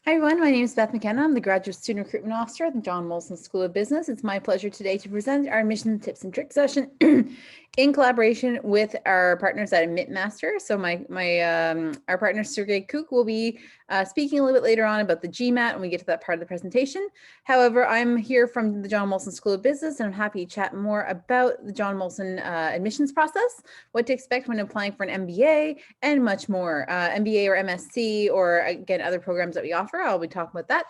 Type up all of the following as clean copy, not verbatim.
Hi everyone, my name is Beth McKenna. I'm the Graduate Student Recruitment Officer at the John Molson School of Business. It's my pleasure today to present our admission tips and tricks session in collaboration with our partners at AdmitMaster. So our partner Sergey Kuk will be speaking a little bit later on about the GMAT when we get to that part of the presentation. However, I'm here from the John Molson School of Business and I'm happy to chat more about the John Molson admissions process, what to expect when applying for an MBA, and much more. MBA or MSc, or again, other programs that we offer. I'll be talking about that.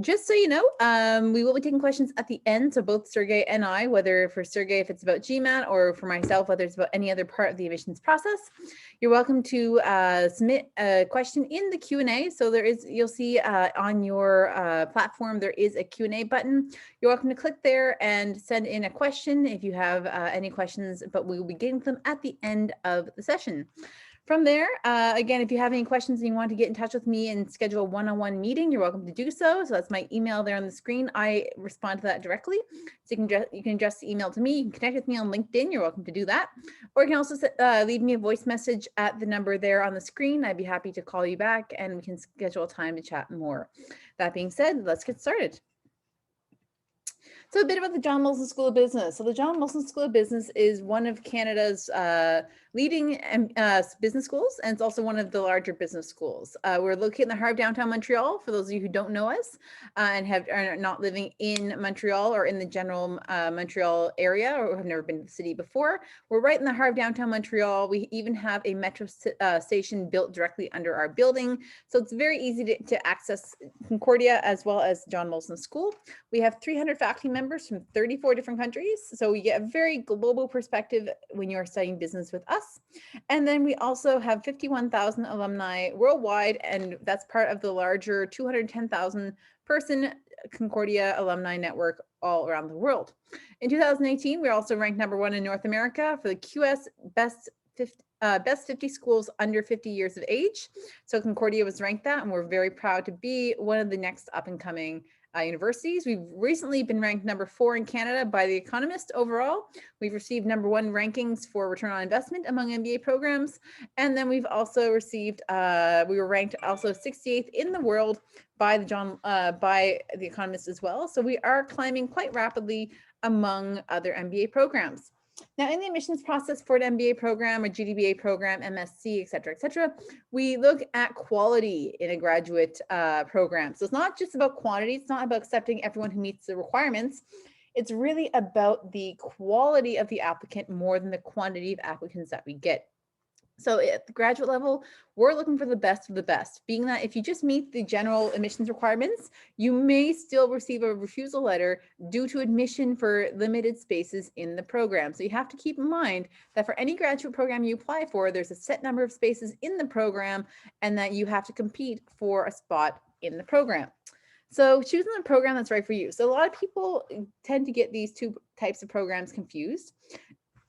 Just so you know, we will be taking questions at the end. So both Sergey and I, whether for Sergey, if it's about GMAT, or for myself, whether it's about any other part of the admissions process, you're welcome to submit a question in the Q&A. So you'll see on your platform, there is a Q&A button. You're welcome to click there and send in a question if you have any questions, but we will be getting them at the end of the session. From there, again, if you have any questions and you want to get in touch with me and schedule a one-on-one meeting, you're welcome to do so. So that's my email there on the screen. I respond to that directly. So you can just email to me. You can connect with me on LinkedIn. You're welcome to do that. Or you can also leave me a voice message at the number there on the screen. I'd be happy to call you back and we can schedule a time to chat more. That being said, let's get started. So a bit about the John Molson School of Business. So the John Molson School of Business is one of Canada's leading business schools, and it's also one of the larger business schools. We're located in the heart of downtown Montreal, for those of you who don't know us and are not living in Montreal or in the general Montreal area or have never been to the city before. We're right in the heart of downtown Montreal. We even have a metro station built directly under our building. So it's very easy to access Concordia as well as John Molson School. We have 300 faculty members from 34 different countries. So we get a very global perspective when you're studying business with us. And then we also have 51,000 alumni worldwide, and that's part of the larger 210,000 person Concordia alumni network all around the world. In 2018, we're also ranked #1 in North America for the QS Best 50 schools under 50 years of age. So Concordia was ranked that, and we're very proud to be one of the next up and coming universities. We've recently been ranked #4 in Canada by The Economist overall. We've received #1 rankings for return on investment among MBA programs. And then we've also received, we were ranked also 68th in the world by The Economist as well. So we are climbing quite rapidly among other MBA programs. Now, in the admissions process for an MBA program, a GDBA program, MSc, et cetera, we look at quality in a graduate program. So it's not just about quantity. It's not about accepting everyone who meets the requirements. It's really about the quality of the applicant more than the quantity of applicants that we get. So at the graduate level, we're looking for the best of the best, being that if you just meet the general admissions requirements, you may still receive a refusal letter due to admission for limited spaces in the program. So you have to keep in mind that for any graduate program you apply for, there's a set number of spaces in the program and that you have to compete for a spot in the program. So choosing the program that's right for you. So a lot of people tend to get these two types of programs confused.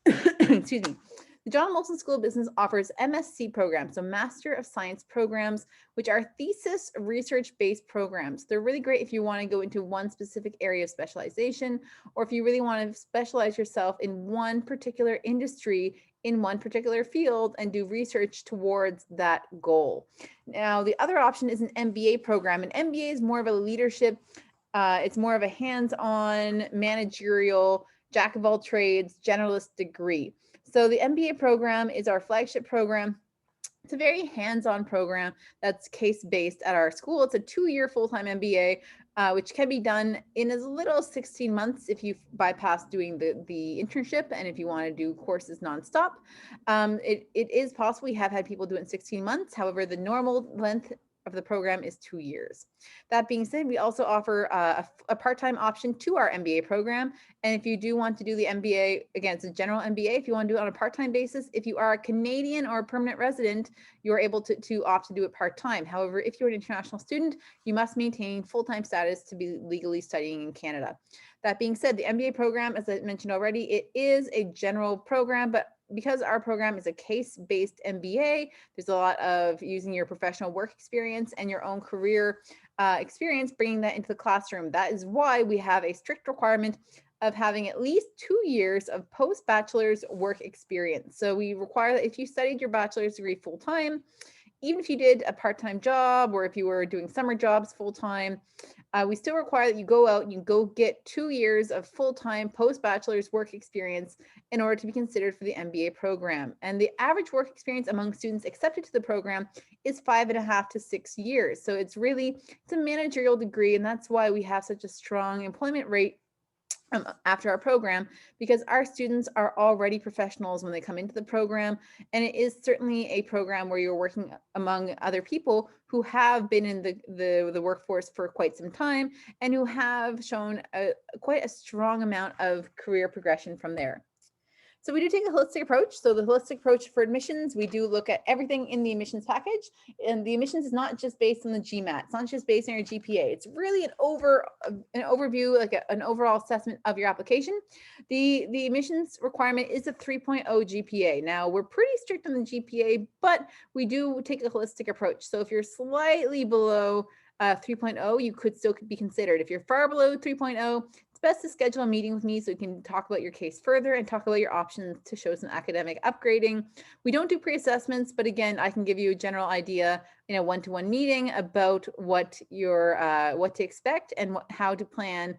Excuse me. The John Molson School of Business offers MSc programs, so Master of Science programs, which are thesis research-based programs. They're really great if you want to go into one specific area of specialization, or if you really want to specialize yourself in one particular industry in one particular field and do research towards that goal. Now, the other option is an MBA program. An MBA is more of a leadership, it's more of a hands-on managerial, jack of all trades, generalist degree. So the MBA program is our flagship program. It's a very hands-on program that's case-based at our school. It's a 2-year full-time MBA, which can be done in as little as 16 months if you bypass doing the internship and if you want to do courses nonstop. It is possible. We have had people do it in 16 months. However, the normal length of the program is 2 years. That being said, we also offer a part-time option to our MBA program. And if you do want to do the MBA, again, it's a general MBA. If you want to do it on a part-time basis, if you are a Canadian or a permanent resident, you're able to opt to do it part-time. However, if you're an international student, you must maintain full-time status to be legally studying in Canada. That being said, the MBA program, as I mentioned already, it is a general program, but because our program is a case-based MBA, there's a lot of using your professional work experience and your own career experience, bringing that into the classroom. That is why we have a strict requirement of having at least 2 years of post-bachelor's work experience. So we require that if you studied your bachelor's degree full-time, even if you did a part-time job or if you were doing summer jobs full-time, we still require that you go out and you go get 2 years of full-time post-bachelor's work experience in order to be considered for the MBA program. And the average work experience among students accepted to the program is 5.5 to 6 years. So it's a managerial degree, and that's why we have such a strong employment rate after our program, because our students are already professionals when they come into the program. And it is certainly a program where you're working among other people who have been in the workforce for quite some time and who have shown quite a strong amount of career progression from there. So we do take a holistic approach. So the holistic approach for admissions, we do look at everything in the admissions package. And the admissions is not just based on the GMAT. It's not just based on your GPA. It's really an overview, like an overall assessment of your application. The admissions requirement is a 3.0 GPA. Now we're pretty strict on the GPA, but we do take a holistic approach. So if you're slightly below 3.0, you could still be considered. If you're far below 3.0, best to schedule a meeting with me so we can talk about your case further and talk about your options to show some academic upgrading. We don't do pre-assessments, but again, I can give you a general idea in a one-to-one meeting about what to expect and how to plan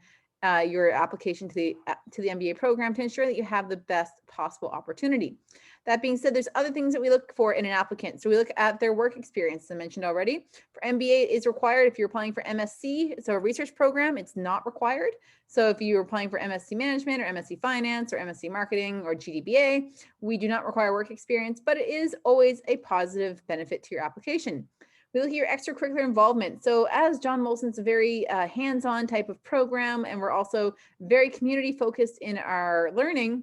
your application to the MBA program to ensure that you have the best possible opportunity. That being said, there's other things that we look for in an applicant. So we look at their work experience, as I mentioned already. For MBA, it is required if you're applying for MSc, so a research program, it's not required. So if you're applying for MSc Management or MSc Finance or MSc Marketing or GDBA, we do not require work experience, but it is always a positive benefit to your application. We look at your extracurricular involvement. So as John Molson's a very hands-on type of program, and we're also very community focused in our learning,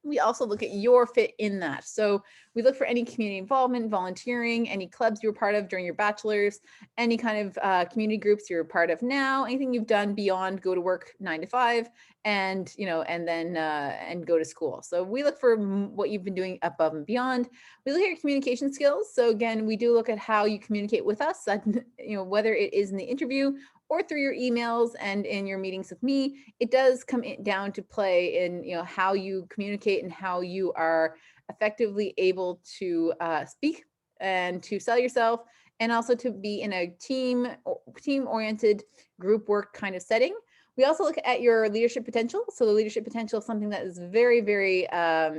we also look at your fit in that. So we look for any community involvement, volunteering, any clubs you were part of during your bachelor's, any kind of community groups you're part of now, anything you've done beyond go to work 9 to 5 and, and go to school. So we look for what you've been doing above and beyond. We look at your communication skills. So again, we do look at how you communicate with us, whether it is in the interview or through your emails and in your meetings with me. It does come down to play in how you communicate and how you are effectively able to speak and to sell yourself, and also to be in a team-oriented group work kind of setting. We also look at your leadership potential. So the leadership potential is something that is very, very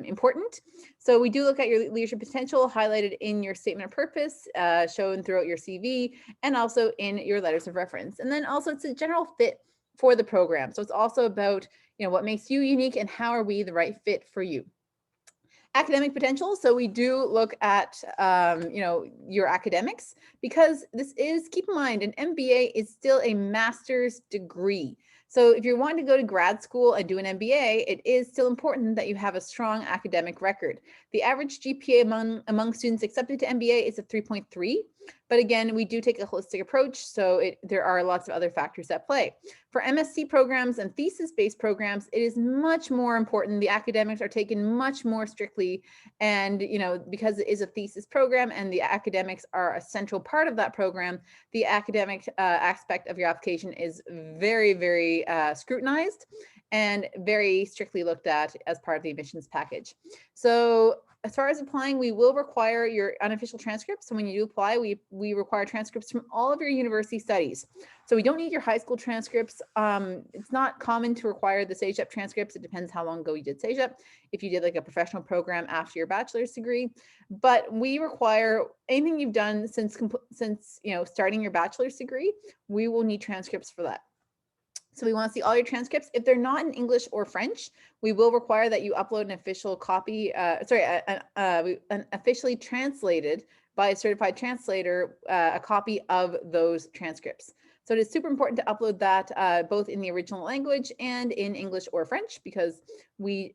important. So we do look at your leadership potential highlighted in your statement of purpose, shown throughout your CV, and also in your letters of reference. And then also it's a general fit for the program. So it's also about what makes you unique and how are we the right fit for you. Academic potential. So we do look at, your academics, because this is, keep in mind, an MBA is still a master's degree. So if you're wanting to go to grad school and do an MBA, it is still important that you have a strong academic record. The average GPA among students accepted to MBA is a 3.3. But again, we do take a holistic approach, so there are lots of other factors at play. For MSc programs and thesis-based programs, it is much more important. The academics are taken much more strictly, and because it is a thesis program and the academics are a central part of that program, the academic aspect of your application is very, very scrutinized and very strictly looked at as part of the admissions package. So as far as applying, we will require your unofficial transcripts. So when you do apply, we require transcripts from all of your university studies. So we don't need your high school transcripts. It's not common to require the CEGEP transcripts. It depends how long ago you did CEGEP, if you did like a professional program after your bachelor's degree. But we require anything you've done since starting your bachelor's degree, we will need transcripts for that. So we want to see all your transcripts. If they're not in English or French, we will require that you upload an official copy, an officially translated by a certified translator, a copy of those transcripts. So it is super important to upload that both in the original language and in English or French, because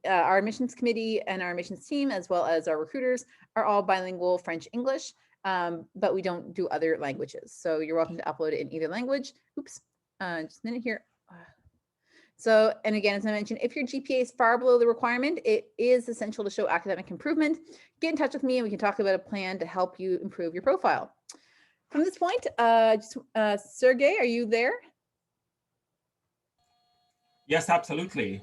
our admissions committee and our admissions team, as well as our recruiters, are all bilingual French-English, but we don't do other languages. So you're welcome to upload it in either language. Oops, just a minute here. So, and again, as I mentioned, if your GPA is far below the requirement, it is essential to show academic improvement. Get in touch with me and we can talk about a plan to help you improve your profile. From this point, Sergey, are you there? Yes, absolutely.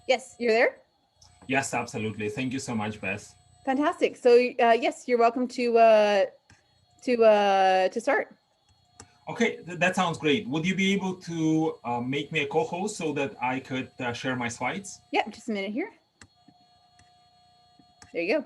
Yes, you're there? Yes, absolutely. Thank you so much, Beth. Fantastic. So yes, you're welcome to start. Okay, that sounds great. Would you be able to make me a co-host so that I could share my slides? Yep, just a minute here. There you go.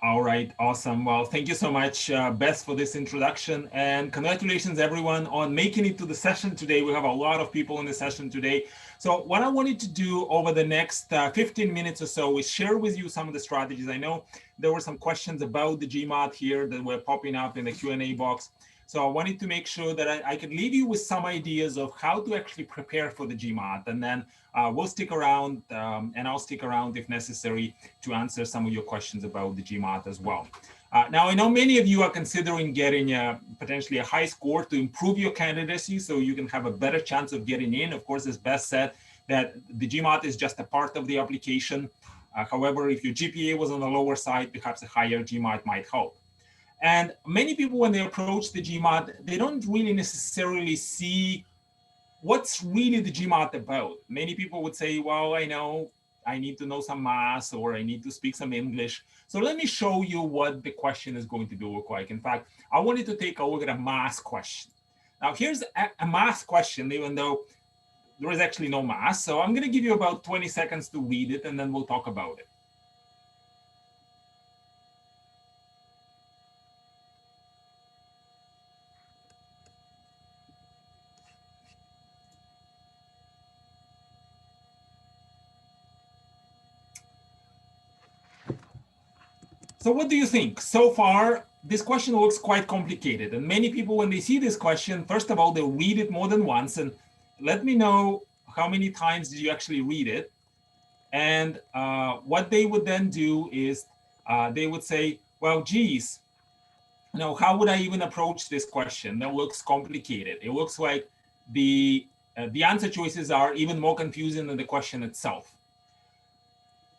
All right, awesome. Well, thank you so much, Beth, for this introduction. And congratulations, everyone, on making it to the session today. We have a lot of people in the session today. So what I wanted to do over the next 15 minutes or so is share with you some of the strategies. I know there were some questions about the GMAT here that were popping up in the Q&A box. So I wanted to make sure that I could leave you with some ideas of how to actually prepare for the GMAT. And then we'll stick around and I'll stick around if necessary to answer some of your questions about the GMAT as well. Now, I know many of you are considering getting potentially a high score to improve your candidacy so you can have a better chance of getting in. Of course, as Beth said, that the GMAT is just a part of the application. However, if your GPA was on the lower side, perhaps a higher GMAT might help. And many people, when they approach the GMAT, they don't really necessarily see what's really the GMAT about. Many people would say, well, I know I need to know some math or I need to speak some English. So let me show you what the question is going to look like. In fact, I wanted to take a look at a math question. Now, here's a math question, even though there is actually no math. So I'm going to give you about 20 seconds to read it, and then we'll talk about it. So what do you think? So far, this question looks quite complicated. And many people, when they see this question, first of all, they'll read it more than once. And let me know how many times did you actually read it. And what they would then do is they would say, well, geez, how would I even approach this question? That looks complicated. It looks like the answer choices are even more confusing than the question itself.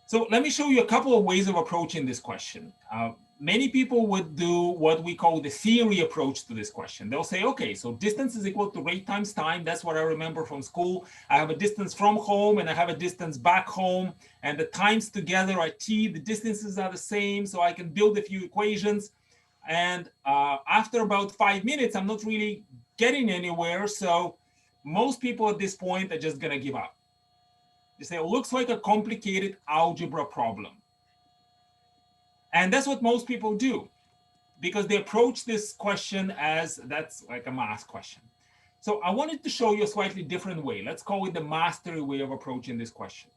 So let me show you a couple of ways of approaching this question. Many people would do what we call the theory approach to this question. They'll say, okay, so distance is equal to rate times time. That's what I remember from school. I have a distance from home and I have a distance back home, and the times together are t. The distances are the same, so I can build a few equations. And after about 5 minutes, I'm not really getting anywhere. So most people at this point are just going to give up. They say, it looks like a complicated algebra problem. And that's what most people do, because they approach this question as that's like a math question. So I wanted to show you a slightly different way. Let's call it the mastery way of approaching this question.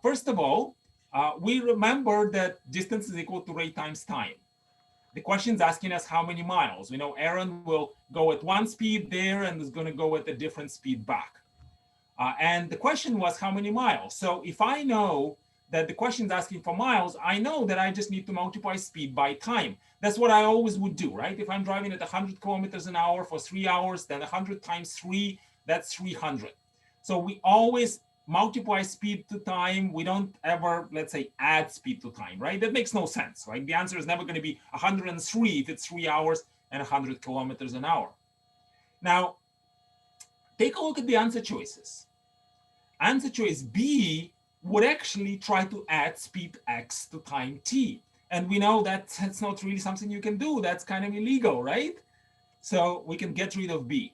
First of all, we remember that distance is equal to rate times time. The question is asking us how many miles. We know Aaron will go at one speed there and is going to go at a different speed back. And the question was how many miles. So if I know that the question is asking for miles, I know that I just need to multiply speed by time. That's what I always would do, right? If I'm driving at 100 kilometers an hour for 3 hours, then 100 times 3, that's 300. So we always multiply speed to time. We don't ever, let's say, add speed to time, right? That makes no sense, right? The answer is never going to be 103 if it's 3 hours and 100 kilometers an hour. Now, take a look at the answer choices. Answer choice B would actually try to add speed x to time t. And we know that that's not really something you can do. That's kind of illegal, right? So we can get rid of B.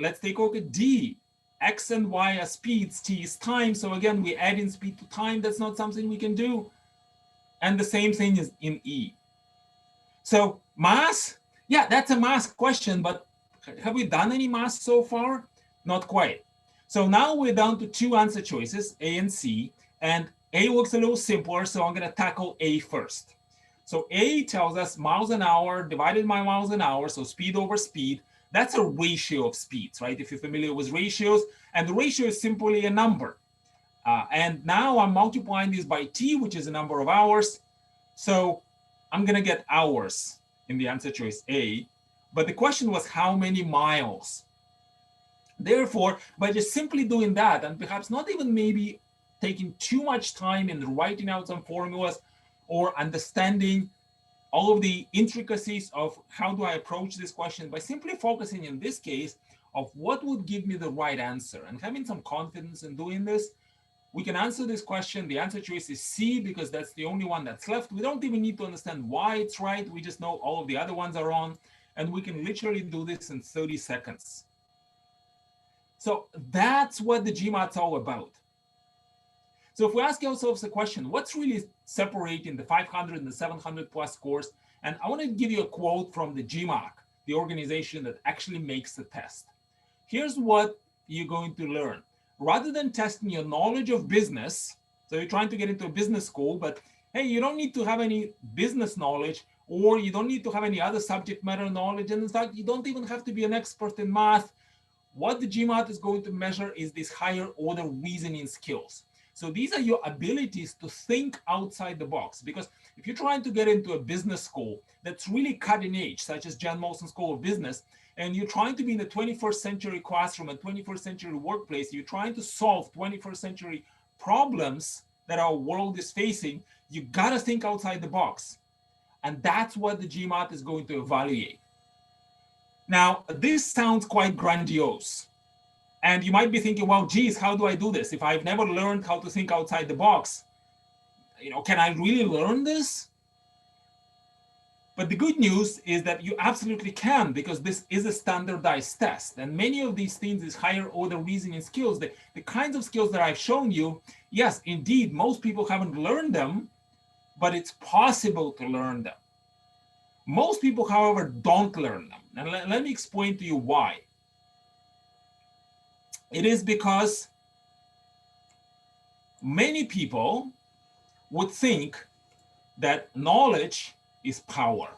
Let's take a look at D. X and y are speeds, t is time. So again, we add in speed to time. That's not something we can do. And the same thing is in E. So mass, yeah, that's a mass question, but have we done any mass so far? Not quite. So now we're down to 2 answer choices, A and C, and A looks a little simpler, so I'm going to tackle A first. So A tells us miles an hour divided by miles an hour, so speed over speed. That's a ratio of speeds, right? If you're familiar with ratios, and the ratio is simply a number. And now I'm multiplying this by T, which is a number of hours. So I'm going to get hours in the answer choice A. But the question was how many miles? Therefore, by just simply doing that, and perhaps not even maybe taking too much time in writing out some formulas, or understanding all of the intricacies of how do I approach this question by simply focusing in this case of what would give me the right answer and having some confidence in doing this, we can answer this question. The answer choice is C because that's the only one that's left. We don't even need to understand why it's right. We just know all of the other ones are wrong. And we can literally do this in 30 seconds. So that's what the GMAT's all about. So if we ask ourselves the question, what's really separating the 500 and the 700 plus scores? And I want to give you a quote from the GMAC, the organization that actually makes the test. Here's what you're going to learn. Rather than testing your knowledge of business, so you're trying to get into a business school, but hey, you don't need to have any business knowledge, or you don't need to have any other subject matter knowledge. And in fact, you don't even have to be an expert in math. What the GMAT is going to measure is these higher order reasoning skills. So these are your abilities to think outside the box. Because if you're trying to get into a business school that's really cutting edge, such as Jan Molson School of Business, and you're trying to be in the 21st century classroom and 21st century workplace, you're trying to solve 21st century problems that our world is facing, you gotta think outside the box. And that's what the GMAT is going to evaluate. Now, this sounds quite grandiose. And you might be thinking, well, geez, how do I do this? If I've never learned how to think outside the box, can I really learn this? But the good news is that you absolutely can, because this is a standardized test. And many of these things, these higher order reasoning skills, the kinds of skills that I've shown you, yes, indeed, most people haven't learned them, but it's possible to learn them. Most people, however, don't learn them. And let me explain to you why. It is because many people would think that knowledge is power.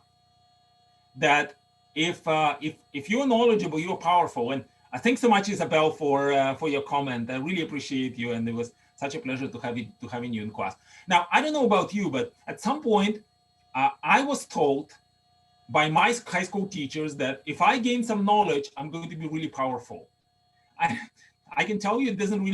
That if you're knowledgeable, you're powerful. And thanks so much, Isabel, for your comment. I really appreciate you, and it was such a pleasure to having you in class. Now, I don't know about you, but at some point, I was told by my high school teachers that if I gain some knowledge, I'm going to be really powerful. I can tell you it didn't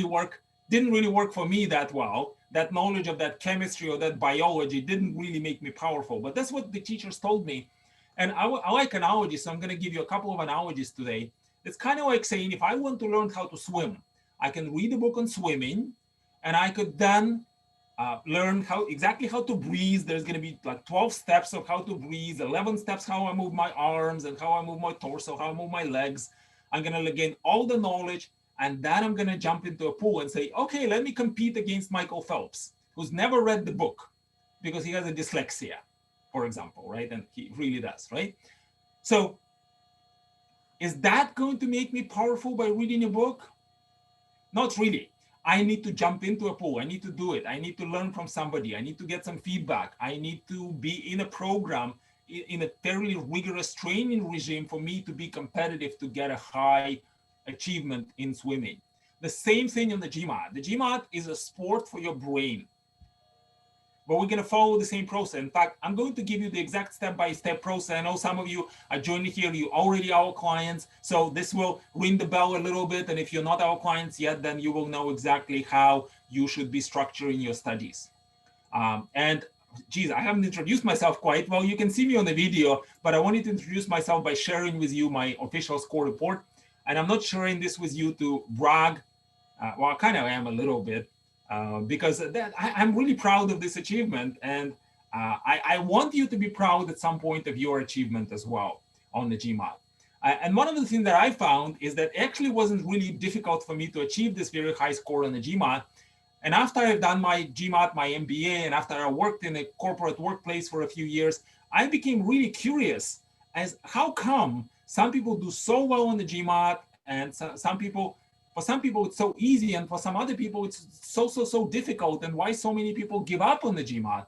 really work for me that well. That knowledge of that chemistry or that biology didn't really make me powerful, but that's what the teachers told me. And I like analogies, so I'm gonna give you a couple of analogies today. It's kind of like saying, if I want to learn how to swim, I can read a book on swimming, and I could then learn exactly how to breathe. There's going to be like 12 steps of how to breathe, 11 steps how I move my arms and how I move my torso, how I move my legs. I'm going to gain all the knowledge, and then I'm going to jump into a pool and say, okay, let me compete against Michael Phelps, who's never read the book because he has a dyslexia, for example, right? And he really does, right? So is that going to make me powerful by reading a book? Not really. I need to jump into a pool. I need to do it. I need to learn from somebody. I need to get some feedback. I need to be in a program, in a fairly rigorous training regime for me to be competitive, to get a high achievement in swimming. The same thing in the GMAT. The GMAT is a sport for your brain. But we're going to follow the same process. In fact, I'm going to give you the exact step-by-step process. I know some of you are joining here, you already our clients, so this will ring the bell a little bit. And if you're not our clients yet, then you will know exactly how you should be structuring your studies. And geez, I haven't introduced myself quite well. You can see me on the video, but I wanted to introduce myself by sharing with you my official score report. And I'm not sharing this with you to brag. Well, I kind of am a little bit. Because I'm really proud of this achievement, and I want you to be proud at some point of your achievement as well on the GMAT. And one of the things that I found is that actually wasn't really difficult for me to achieve this very high score on the GMAT. And after I've done my GMAT, my MBA, and after I worked in a corporate workplace for a few years, I became really curious as how come some people do so well on the GMAT, and some people, for some people it's so easy, and for some other people it's so difficult, and why so many people give up on the GMAT.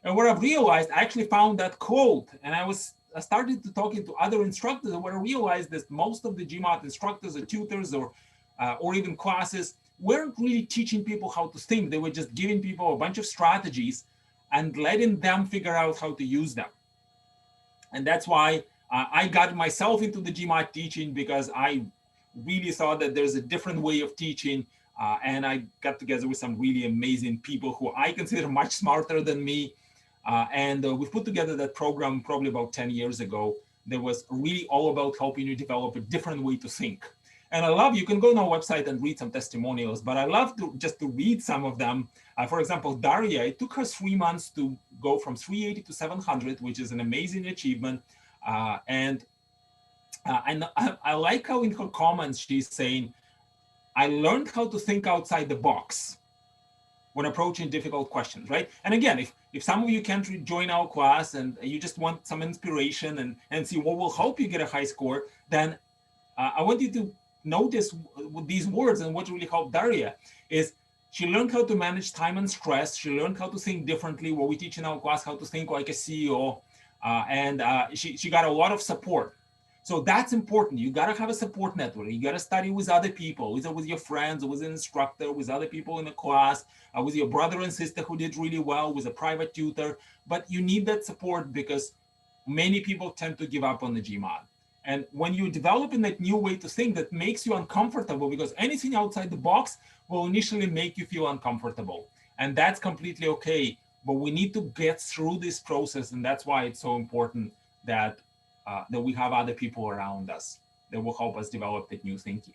And what I've realized, I actually found that quote, and I started to talking to other instructors, and what I realized that most of the GMAT instructors or tutors or even classes weren't really teaching people how to think. They were just giving people a bunch of strategies and letting them figure out how to use them. And that's why I got myself into the GMAT teaching, because I really thought that there's a different way of teaching, and I got together with some really amazing people who I consider much smarter than me. We've put together that program probably about 10 years ago that was really all about helping you develop a different way to think. And I love, you can go on our website and read some testimonials, but I love to read some of them. For example, Daria, it took her 3 months to go from 380 to 700, which is an amazing achievement. And I like how in her comments, she's saying, I learned how to think outside the box when approaching difficult questions, right? And again, if some of you can't join our class and you just want some inspiration and see what will help you get a high score, then I want you to notice with these words, and what really helped Daria is she learned how to manage time and stress. She learned how to think differently, what we teach in our class, how to think like a CEO. She got a lot of support. So that's important. You got to have a support network. You got to study with other people, either with your friends or with an instructor, with other people in the class, with your brother and sister who did really well, with a private tutor. But you need that support because many people tend to give up on the GMAT. And when you develop in that new way to think, that makes you uncomfortable, because anything outside the box will initially make you feel uncomfortable. And that's completely okay. But we need to get through this process. And that's why it's so important that we have other people around us that will help us develop that new thinking.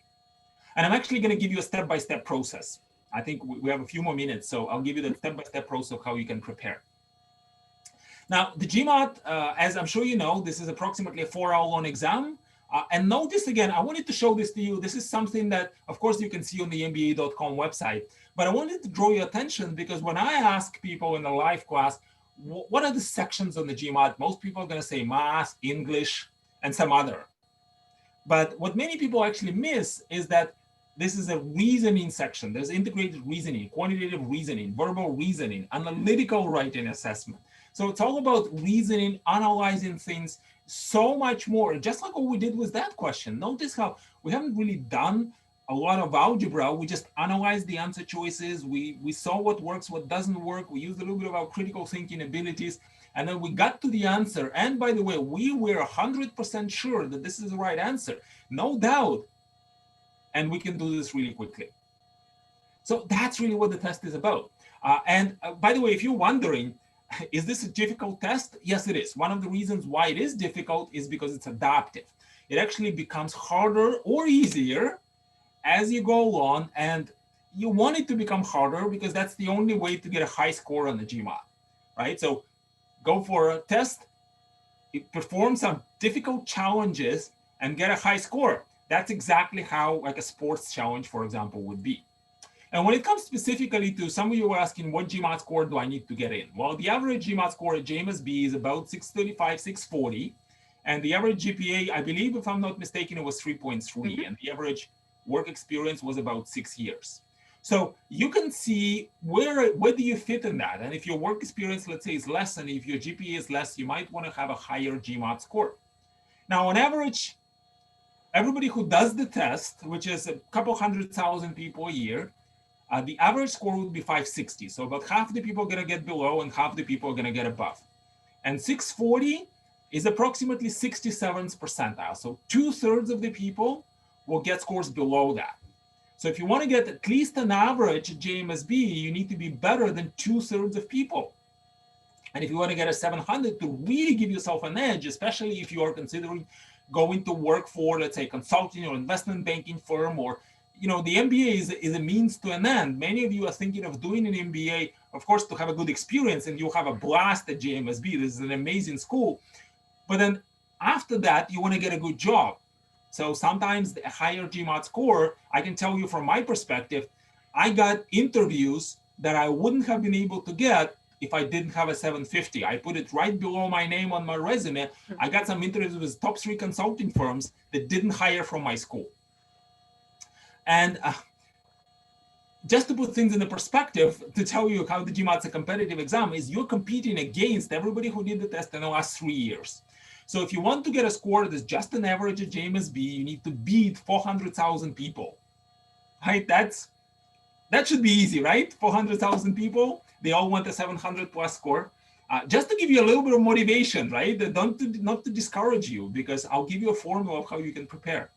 And I'm actually going to give you a step-by-step process. I think we have a few more minutes, so I'll give you the step-by-step process of how you can prepare. Now, the GMAT, as I'm sure you know, this is approximately a 4-hour-long exam. And notice again, I wanted to show this to you. This is something that, of course, you can see on the MBA.com website. But I wanted to draw your attention because when I ask people in a live class, what are the sections on the GMAT? Most people are going to say math, English, and some other. But what many people actually miss is that this is a reasoning section. There's integrated reasoning, quantitative reasoning, verbal reasoning, analytical writing assessment. So it's all about reasoning, analyzing things, so much more, just like what we did with that question. Notice how we haven't really done a lot of algebra. We just analyzed the answer choices. We saw what works, what doesn't work. We used a little bit of our critical thinking abilities, and then we got to the answer. And by the way, we were 100% sure that this is the right answer, no doubt. And we can do this really quickly. So that's really what the test is about. By the way, if you're wondering, is this a difficult test? Yes, it is. One of the reasons why it is difficult is because it's adaptive. It actually becomes harder or easier as you go along, and you want it to become harder because that's the only way to get a high score on the GMAT, right? So go for a test, perform some difficult challenges and get a high score. That's exactly how like a sports challenge, for example, would be. And when it comes specifically to, some of you were asking, what GMAT score do I need to get in? Well, the average GMAT score at JMSB is about 635, 640. And the average GPA, I believe, if I'm not mistaken, it was 3.3. And the average work experience was about 6 years. So you can see where do you fit in that? And if your work experience, let's say, is less, and if your GPA is less, you might want to have a higher GMAT score. Now, on average, everybody who does the test, which is a couple 100,000 people a year, the average score would be 560. So about half the people are going to get below and half the people are going to get above. And 640 is approximately 67th percentile. So 2/3 of the people will get scores below that. So if you want to get at least an average at JMSB, you need to be better than 2/3 of people. And if you want to get a 700 to really give yourself an edge, especially if you are considering going to work for, let's say, consulting or investment banking firm, or, you know, the MBA is a means to an end. Many of you are thinking of doing an MBA, of course, to have a good experience, and you'll have a blast at JMSB. This is an amazing school. But then after that, you want to get a good job. So sometimes the higher GMAT score, I can tell you from my perspective, I got interviews that I wouldn't have been able to get if I didn't have a 750. I put it right below my name on my resume. I got some interviews with top 3 consulting firms that didn't hire from my school. And just to put things in the perspective, to tell you how the GMAT's a competitive exam is, you're competing against everybody who did the test in the last 3 years. So if you want to get a score that's just an average at JMSB, you need to beat 400,000 people, right? That should be easy, right? 400,000 people, they all want a 700 plus score. Just to give you a little bit of motivation, right? Not to discourage you, because I'll give you a formula of how you can prepare.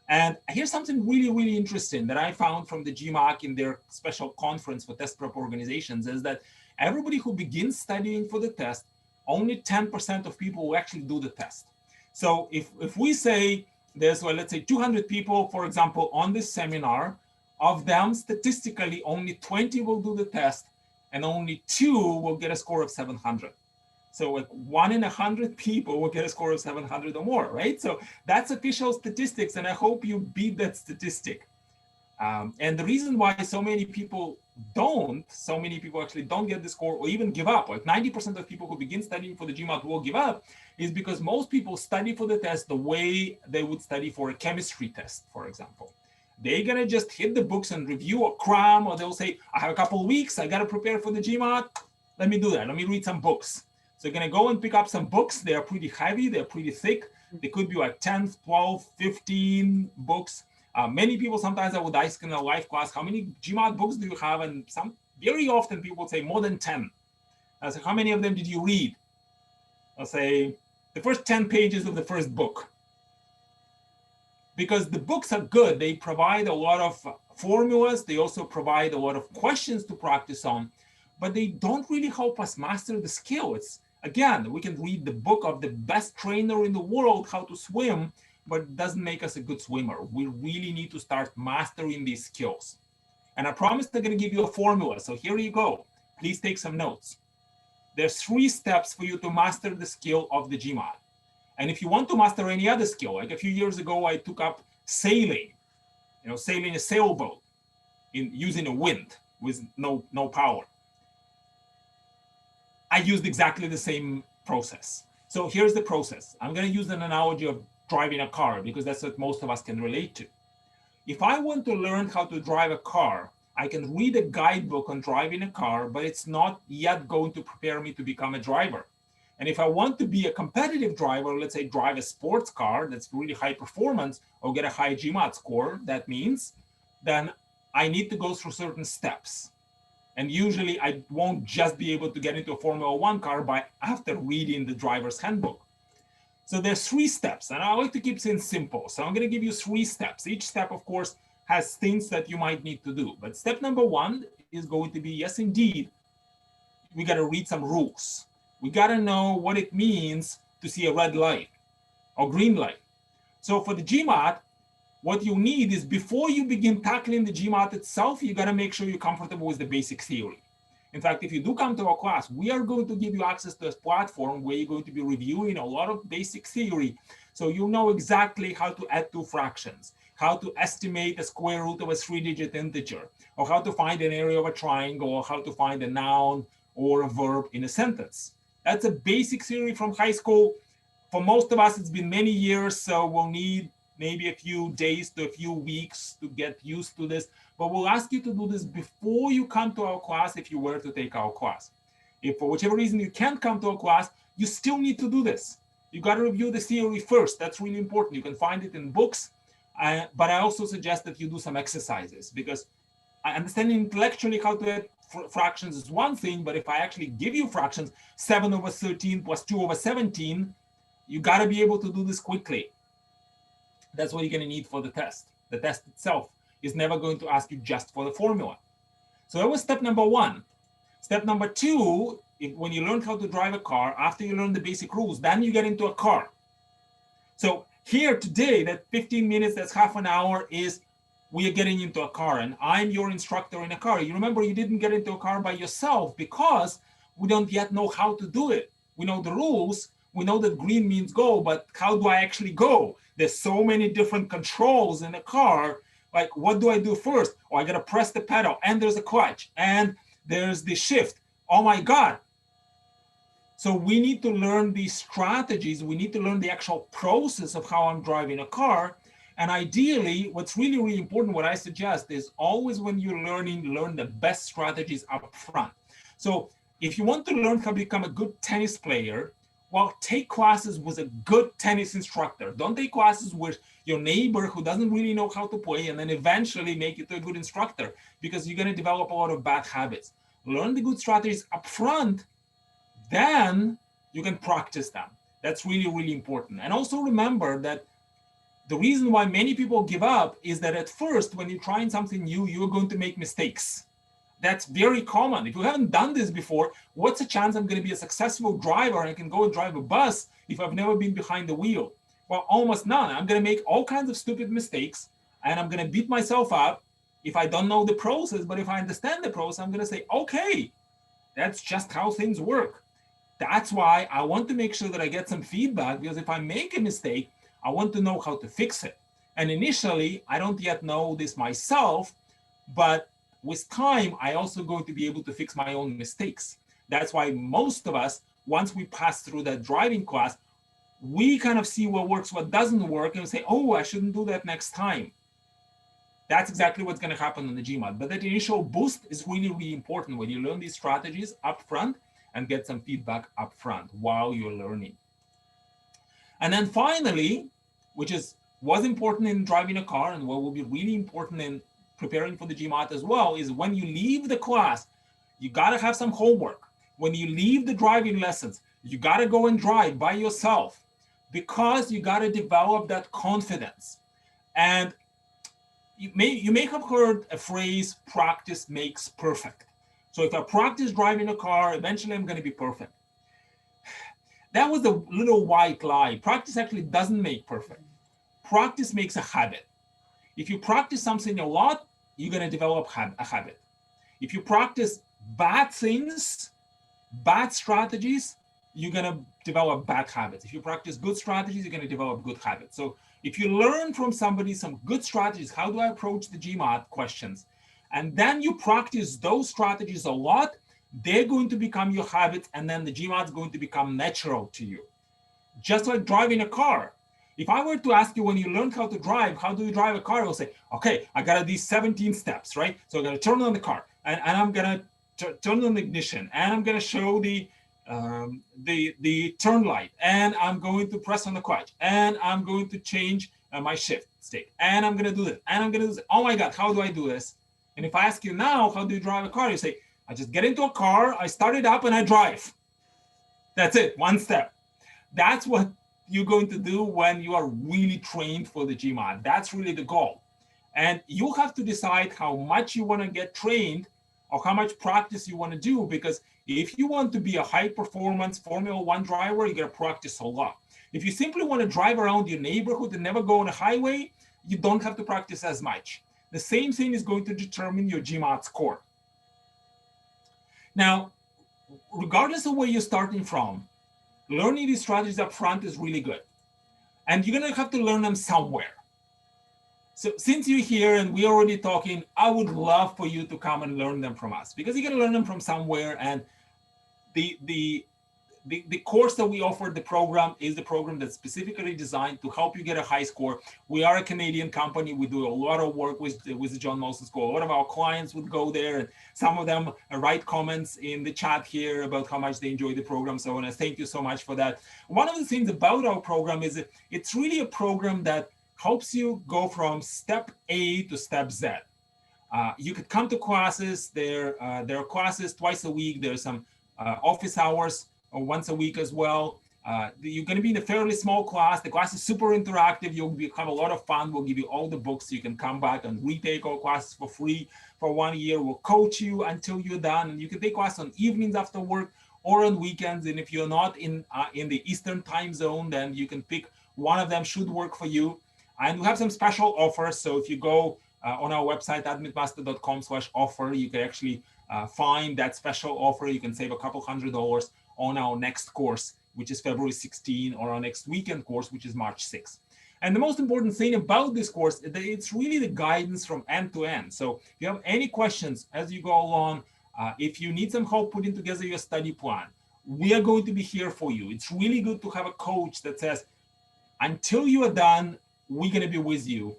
And here's something really, really interesting that I found from the GMAC in their special conference for test prep organizations, is that everybody who begins studying for the test, only 10% of people will actually do the test. So if we say there's, well, let's say 200 people, for example, on this seminar, of them, statistically, only 20 will do the test and only 2 will get a score of 700. So like 1 in 100 people will get a score of 700 or more, right? So that's official statistics, and I hope you beat that statistic. And the reason why so many people actually don't get the score or even give up, like 90% of people who begin studying for the GMAT will give up, is because most people study for the test the way they would study for a chemistry test, for example. They're gonna just hit the books and review or cram, or they'll say, I have a couple of weeks, I gotta prepare for the GMAT, let me do that, let me read some books. So you're gonna go and pick up some books, they're pretty heavy, they're pretty thick, they could be like 10, 12, 15 books. Many people, sometimes I would ask in a live class, how many GMAT books do you have? And very often people say more than 10. I say, how many of them did you read? I'll say, the first 10 pages of the first book. Because the books are good, they provide a lot of formulas, they also provide a lot of questions to practice on, but they don't really help us master the skill. It's, again, we can read the book of the best trainer in the world, how to swim, but it doesn't make us a good swimmer. We really need to start mastering these skills. And I promise I'm going to give you a formula. So here you go. Please take some notes. There's 3 steps for you to master the skill of the GMAT. And if you want to master any other skill, like a few years ago, I took up sailing, sailing a sailboat using a wind with no power. I used exactly the same process. So here's the process. I'm going to use an analogy of driving a car because that's what most of us can relate to. If I want to learn how to drive a car, I can read a guidebook on driving a car, but it's not yet going to prepare me to become a driver. And if I want to be a competitive driver, let's say drive a sports car that's really high performance or get a high GMAT score, that means then I need to go through certain steps. And usually I won't just be able to get into a Formula 1 car after reading the driver's handbook. So there's 3 steps, and I like to keep things simple. So I'm going to give you 3 steps. Each step, of course, has things that you might need to do. But step number 1 is going to be, yes, indeed, we got to read some rules. We got to know what it means to see a red light or green light. So for the GMAT, what you need is before you begin tackling the GMAT itself, you got to make sure you're comfortable with the basic theory. In fact, if you do come to our class, we are going to give you access to a platform where you're going to be reviewing a lot of basic theory. So you know exactly how to add 2 fractions, how to estimate a square root of a 3-digit integer, or how to find an area of a triangle, or how to find a noun or a verb in a sentence. That's a basic theory from high school. For most of us, it's been many years, so we'll need maybe a few days to a few weeks to get used to this. But we'll ask you to do this before you come to our class if you were to take our class. If for whichever reason you can't come to our class, you still need to do this. You got to review the theory first. That's really important. You can find it in books, but I also suggest that you do some exercises because I understand intellectually how to add fractions is one thing, but if I actually give you fractions, 7 over 13 plus 2 over 17, you got to be able to do this quickly. That's what you're going to need for the test. The test itself is never going to ask you just for the formula. So that was step number 1. Step number 2, when you learn how to drive a car, after you learn the basic rules, then you get into a car. So here today, that 15 minutes, that's half an hour, is we are getting into a car and I'm your instructor in a car. You remember you didn't get into a car by yourself because we don't yet know how to do it. We know the rules. We know that green means go, but how do I actually go? There's so many different controls in a car. Like, what do I do first? Oh, I got to press the pedal and there's a clutch and there's the shift. Oh my God. So we need to learn these strategies. We need to learn the actual process of how I'm driving a car. And ideally, what's really, really important, what I suggest is always when you're learning, learn the best strategies up front. So if you want to learn how to become a good tennis player, well, take classes with a good tennis instructor. Don't take classes with your neighbor who doesn't really know how to play and then eventually make you to a good instructor because you're going to develop a lot of bad habits. Learn the good strategies up front, then you can practice them. That's really, really important. And also remember that the reason why many people give up is that at first, when you're trying something new, you're going to make mistakes. That's very common. If you haven't done this before, what's the chance I'm going to be a successful driver and I can go and drive a bus if I've never been behind the wheel? Well, almost none. I'm going to make all kinds of stupid mistakes and I'm going to beat myself up if I don't know the process. But if I understand the process, I'm going to say, okay, that's just how things work. That's why I want to make sure that I get some feedback, because if I make a mistake, I want to know how to fix it. And initially, I don't yet know this myself, but with time, I also going to be able to fix my own mistakes. That's why most of us, once we pass through that driving class, we kind of see what works, what doesn't work, and say, oh, I shouldn't do that next time. That's exactly what's going to happen on the GMAT. But that initial boost is really, really important when you learn these strategies up front and get some feedback up front while you're learning. And then finally, which was important in driving a car and what will be really important in preparing for the GMAT as well, is when you leave the class, you got to have some homework. When you leave the driving lessons, you got to go and drive by yourself, because you got to develop that confidence. And you may have heard a phrase, practice makes perfect. So if I practice driving a car, eventually I'm going to be perfect. That was a little white lie. Practice actually doesn't make perfect. Practice makes a habit. If you practice something a lot, you're going to develop a habit. If you practice bad things, bad strategies, you're going to develop bad habits. If you practice good strategies, you're going to develop good habits. So if you learn from somebody some good strategies, how do I approach the GMAT questions, and then you practice those strategies a lot, they're going to become your habits, and then the GMAT is going to become natural to you. Just like driving a car. If I were to ask you, when you learned how to drive, how do you drive a car? You'll say, okay, I got these 17 steps, right? So I'm going to turn on the car, and I'm going to turn on the ignition, and I'm going to show the turn light, and I'm going to press on the clutch, and I'm going to change my shift stick, and I'm going to do this, and I'm going to do this. Oh my God, how do I do this? And if I ask you now, how do you drive a car? You say, I just get into a car, I start it up, and I drive. That's it, one step. That's what you're going to do when you are really trained for the GMAT. That's really the goal. And you have to decide how much you want to get trained or how much practice you want to do, because if you want to be a high performance Formula One driver, you got to practice a lot. If you simply want to drive around your neighborhood and never go on a highway, you don't have to practice as much. The same thing is going to determine your GMAT score. Now, regardless of where you're starting from, learning these strategies up front is really good. And you're going to have to learn them somewhere. So since you're here and we're already talking, I would love for you to come and learn them from us, because you're going to learn them from somewhere. And the course that we offer, the program, is the program that's specifically designed to help you get a high score. We are a Canadian company. We do a lot of work with the John Molson School. A lot of our clients would go there, and some of them write comments in the chat here about how much they enjoy the program. So I want to thank you so much for that. One of the things about our program is it's really a program that helps you go from step A to step Z. You could come to classes. There are classes twice a week. There's some office hours once a week as well. You're going to be in a fairly small class. The class is super interactive. You'll have a lot of fun. We'll give you all the books so you can come back and retake all classes for free for 1 year. We'll coach you until you're done. And you can take classes on evenings after work or on weekends. And if you're not in the Eastern time zone, then you can pick one of them, should work for you. And we have some special offers. So if you go on our website, admitmaster.com/offer, you can actually find that special offer. You can save a couple $100 on our next course, which is February 16, or our next weekend course, which is March 6. And the most important thing about this course is that it's really the guidance from end to end. So if you have any questions as you go along, if you need some help putting together your study plan, we are going to be here for you. It's really good to have a coach that says, until you are done, we're going to be with you.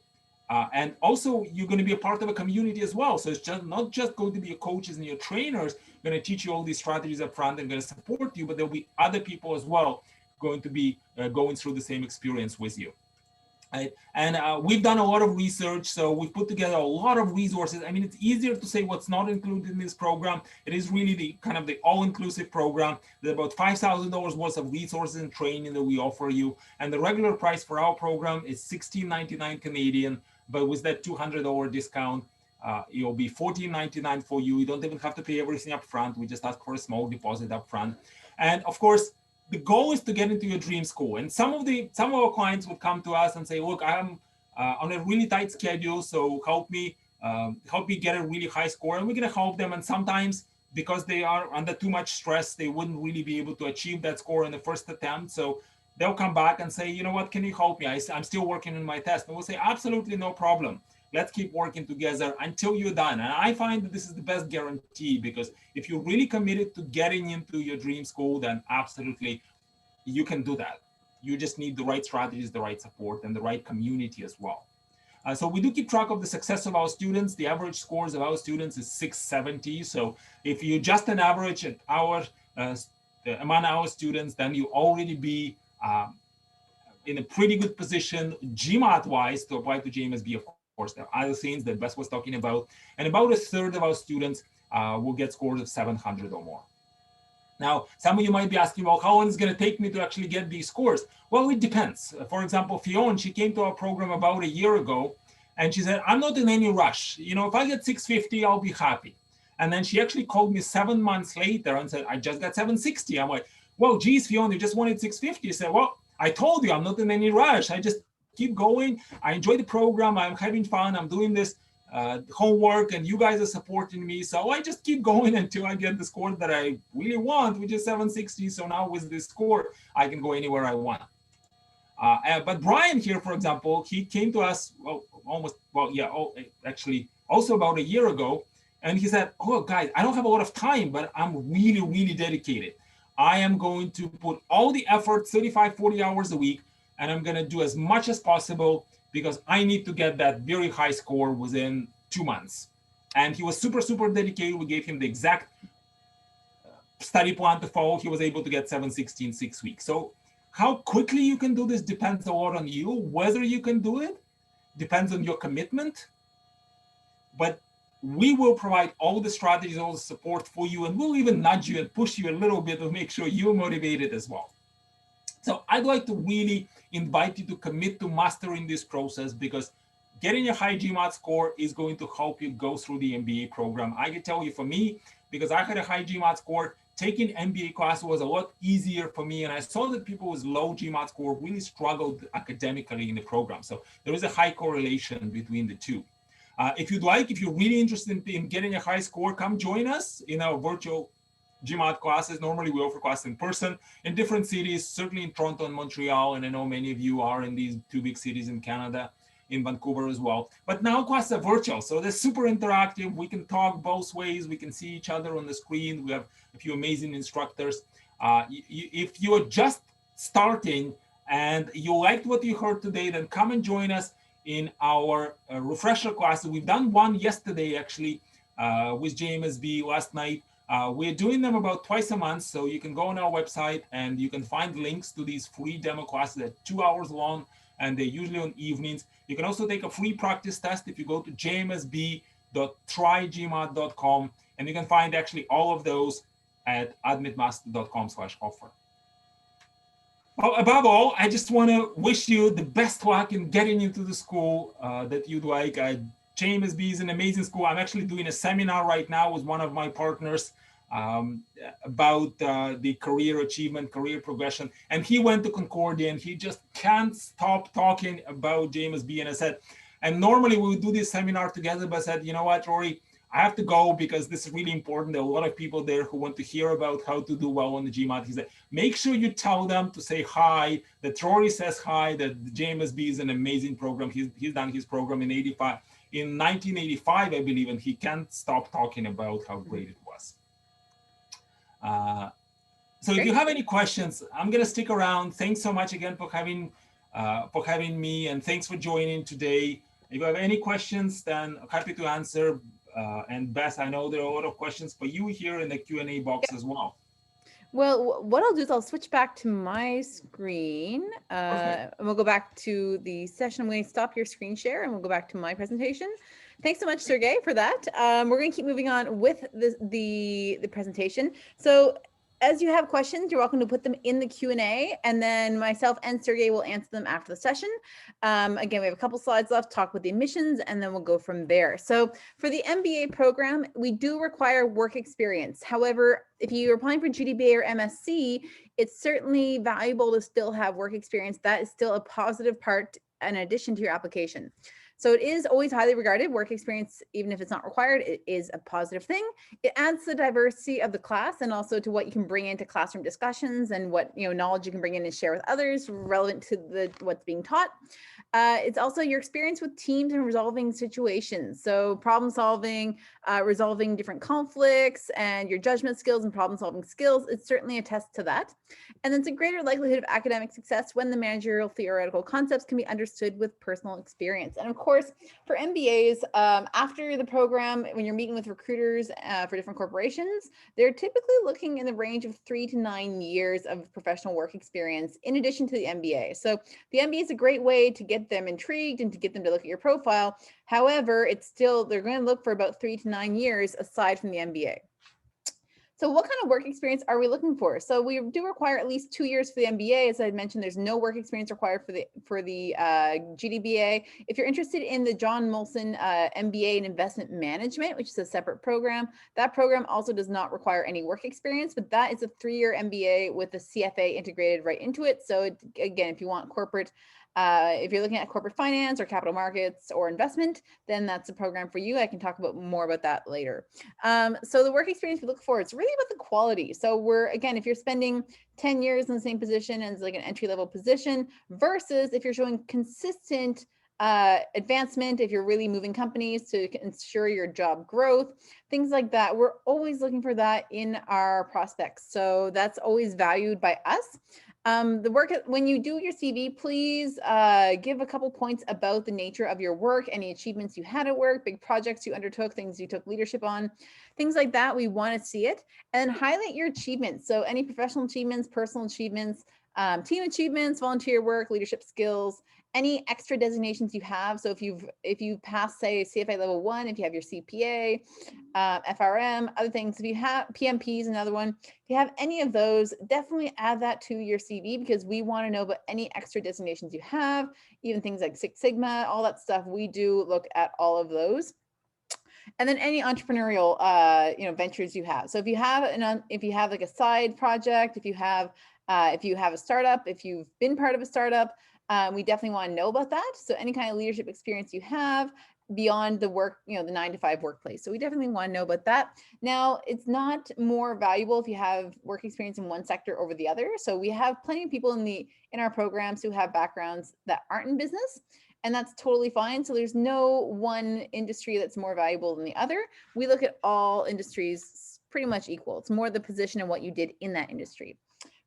And also, you're going to be a part of a community as well. So it's just not just going to be your coaches and your trainers going to teach you all these strategies up front and going to support you, but there'll be other people as well going to be going through the same experience with you. Right? And we've done a lot of research, so we've put together a lot of resources. I mean, it's easier to say what's not included in this program. It is really the kind of the all-inclusive program. There's about $5,000 worth of resources and training that we offer you. And the regular price for our program is $16.99 Canadian, but with that $200 discount, It'll be $14.99 for you. You don't even have to pay everything up front. We just ask for a small deposit up front. And of course, the goal is to get into your dream school. And some of our clients would come to us and say, look, I'm on a really tight schedule, so help me get a really high score. And we're going to help them. And sometimes, because they are under too much stress, they wouldn't really be able to achieve that score in the first attempt. So they'll come back and say, you know what, can you help me? I'm still working on my test. And we'll say, absolutely no problem. Let's keep working together until you're done. And I find that this is the best guarantee, because if you're really committed to getting into your dream school, then absolutely you can do that. You just need the right strategies, the right support, and the right community as well. So we do keep track of the success of our students. The average scores of our students is 670. So if you just an average at among our students, then you already be in a pretty good position GMAT-wise to apply to JMSB. Of course, there are other things that Bess was talking about. And about a third of our students will get scores of 700 or more. Now, some of you might be asking, well, how long is it going to take me to actually get these scores? Well, it depends. For example, Fionn, she came to our program about a year ago, and she said, I'm not in any rush. You know, if I get 650, I'll be happy. And then she actually called me 7 months later and said, I just got 760. I'm like, well, geez, Fionn, you just wanted 650. I said, well, I told you I'm not in any rush. I just keep going. I enjoy the program. I'm having fun. I'm doing this homework, and you guys are supporting me. So I just keep going until I get the score that I really want, which is 760. So now with this score, I can go anywhere I want. But Brian here, for example, he came to us actually also about a year ago. And he said, oh, guys, I don't have a lot of time, but I'm really, really dedicated. I am going to put all the effort, 35, 40 hours a week, and I'm going to do as much as possible, because I need to get that very high score within 2 months. And he was super, super dedicated. We gave him the exact study plan to follow. He was able to get 760 in 6 weeks. So how quickly you can do this depends a lot on you. Whether you can do it depends on your commitment. But we will provide all the strategies, all the support for you, and we'll even nudge you and push you a little bit to make sure you're motivated as well. So I'd like to really invite you to commit to mastering this process, because getting a high GMAT score is going to help you go through the MBA program. I can tell you, for me, because I had a high GMAT score, taking MBA class was a lot easier for me. And I saw that people with low GMAT score really struggled academically in the program. So there is a high correlation between the two. If you're really interested in getting a high score, come join us in our virtual GMAT classes. Normally we offer classes in person in different cities, certainly in Toronto and Montreal. And I know many of you are in these two big cities in Canada, in Vancouver as well. But now classes are virtual, so they're super interactive. We can talk both ways. We can see each other on the screen. We have a few amazing instructors. If you're just starting and you liked what you heard today, then come and join us in our refresher classes. We've done one yesterday, actually, with JMSB last night. We're doing them about twice a month, so you can go on our website and you can find links to these free demo classes that are 2 hours long, and they're usually on evenings. You can also take a free practice test if you go to jmsb.trygmat.com, and you can find actually all of those at admitmaster.com/offer. Well, above all, I just want to wish you the best luck in getting into the school that you'd like. JMSB is an amazing school. I'm actually doing a seminar right now with one of my partners about the career achievement, career progression. And he went to Concordia and he just can't stop talking about JMSB. And I said, and normally we would do this seminar together, but I said, you know what, Rory, I have to go because this is really important. There are a lot of people there who want to hear about how to do well on the GMAT. He said, make sure you tell them to say hi, that Rory says hi, that the JMSB is an amazing program. He's done his program in 1985, I believe, and he can't stop talking about how great it was. So if you have any questions, I'm going to stick around. Thanks so much again for having me, and thanks for joining today. If you have any questions, then I'm happy to answer. And Beth, I know there are a lot of questions for you here in the Q&A box as well. Well, what I'll do is I'll switch back to my screen and we'll go back to the session. I'm going to stop your screen share and we'll go back to my presentation. Thanks so much, Sergey, for that. We're going to keep moving on with the presentation. So as you have questions, you're welcome to put them in the Q&A, and then myself and Sergey will answer them after the session. Again, we have a couple slides left, talk with the admissions, and then we'll go from there. So for the MBA program, we do require work experience. However, if you're applying for GDBA or MSc, it's certainly valuable to still have work experience. That is still a positive part in addition to your application. So it is always highly regarded. Work experience, even if it's not required, it is a positive thing. It adds to the diversity of the class and also to what you can bring into classroom discussions and what knowledge you can bring in and share with others relevant to what's being taught. It's also your experience with teams and resolving situations. So problem solving, resolving different conflicts, and your judgment skills and problem solving skills. It certainly attests to that. And then it's a greater likelihood of academic success when the managerial theoretical concepts can be understood with personal experience. And of course, for MBAs, after the program, when you're meeting with recruiters for different corporations, they're typically looking in the range of 3 to 9 years of professional work experience in addition to the MBA. So the MBA is a great way to get them intrigued and to get them to look at your profile. However, it's still, they're going to look for about 3 to 9 years aside from the MBA. So what kind of work experience are we looking for? So we do require at least 2 years for the MBA. As I mentioned, there's no work experience required for the GDBA. If you're interested in the John Molson MBA in Investment Management, which is a separate program, that program also does not require any work experience, but that is a 3-year MBA with the CFA integrated right into it. So again, if you want corporate, if you're looking at corporate finance or capital markets or investment, then that's a program for you. I can talk more about that later. So the work experience we look for, it's really about the quality. So again, if you're spending 10 years in the same position as like an entry-level position versus if you're showing consistent advancement, if you're really moving companies to ensure your job growth, things like that, we're always looking for that in our prospects. So that's always valued by us. When you do your CV, please give a couple points about the nature of your work, any achievements you had at work, big projects you undertook, things you took leadership on, things like that. We want to see it, and highlight your achievements. So any professional achievements, personal achievements, team achievements, volunteer work, leadership skills, any extra designations you have. So if you've passed, say, CFA level 1, if you have your CPA, FRM, other things, if you have PMP is another one, if you have any of those, definitely add that to your CV because we want to know about any extra designations you have, even things like Six Sigma, all that stuff. We do look at all of those. And then any entrepreneurial ventures you have. So if you have like a side project, if you have a startup, if you've been part of a startup, we definitely want to know about that. So any kind of leadership experience you have beyond the work, the 9-to-5 workplace. So we definitely want to know about that. Now, it's not more valuable if you have work experience in one sector over the other. So we have plenty of people in our programs who have backgrounds that aren't in business, and that's totally fine. So there's no one industry that's more valuable than the other. We look at all industries pretty much equal. It's more the position and what you did in that industry.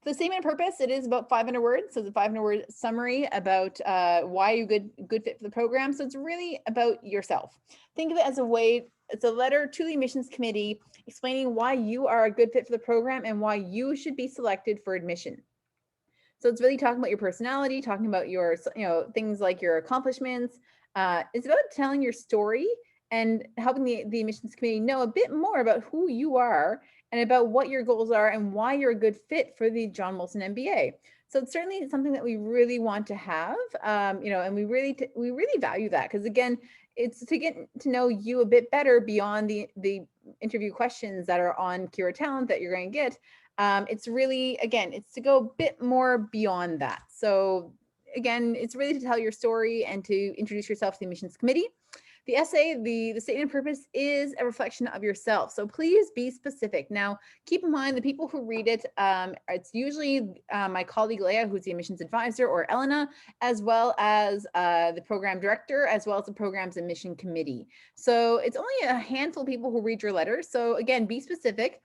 For the statement of purpose, it is about 500 words. So it's a 500-word summary about why you're good fit for the program. So it's really about yourself. Think of it as it's a letter to the admissions committee explaining why you are a good fit for the program and why you should be selected for admission. So it's really talking about your personality, talking about your, things like your accomplishments. It's about telling your story and helping the admissions committee know a bit more about who you are and about what your goals are and why you're a good fit for the John Molson MBA. So it's certainly something that we really want to have, and we really value that because again, it's to get to know you a bit better beyond the interview questions that are on Cura Talent that you're going to get. It's really, again, it's to go a bit more beyond that. So again, it's really to tell your story and to introduce yourself to the admissions committee. The essay, the statement of purpose is a reflection of yourself. So please be specific. Now, keep in mind the people who read it, it's usually my colleague Leah, who's the admissions advisor, or Elena, as well as the program director, as well as the program's admission committee. So it's only a handful of people who read your letter. So again, be specific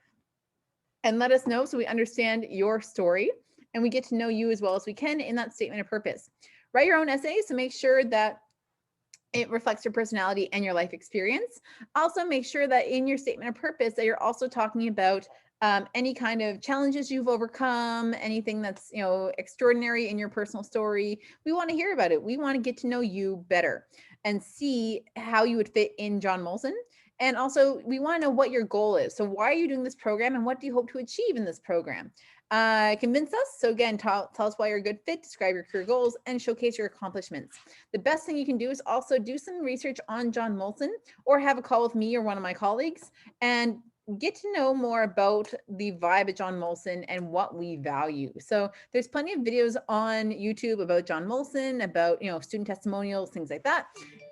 and let us know so we understand your story and we get to know you as well as we can in that statement of purpose. Write your own essay, so make sure that it reflects your personality and your life experience. Also, make sure that in your statement of purpose that you're also talking about any kind of challenges you've overcome, anything that's extraordinary in your personal story. We want to hear about it. We want to get to know you better and see how you would fit in John Molson And also we want to know what your goal is. So why are you doing this program and what do you hope to achieve in this program? Convince us. So again, tell us why you're a good fit, describe your career goals, and showcase your accomplishments. The best thing you can do is also do some research on John Molson or have a call with me or one of my colleagues and get to know more about the vibe of John Molson and what we value. So there's plenty of videos on YouTube about John Molson, about, you know, student testimonials, things like that.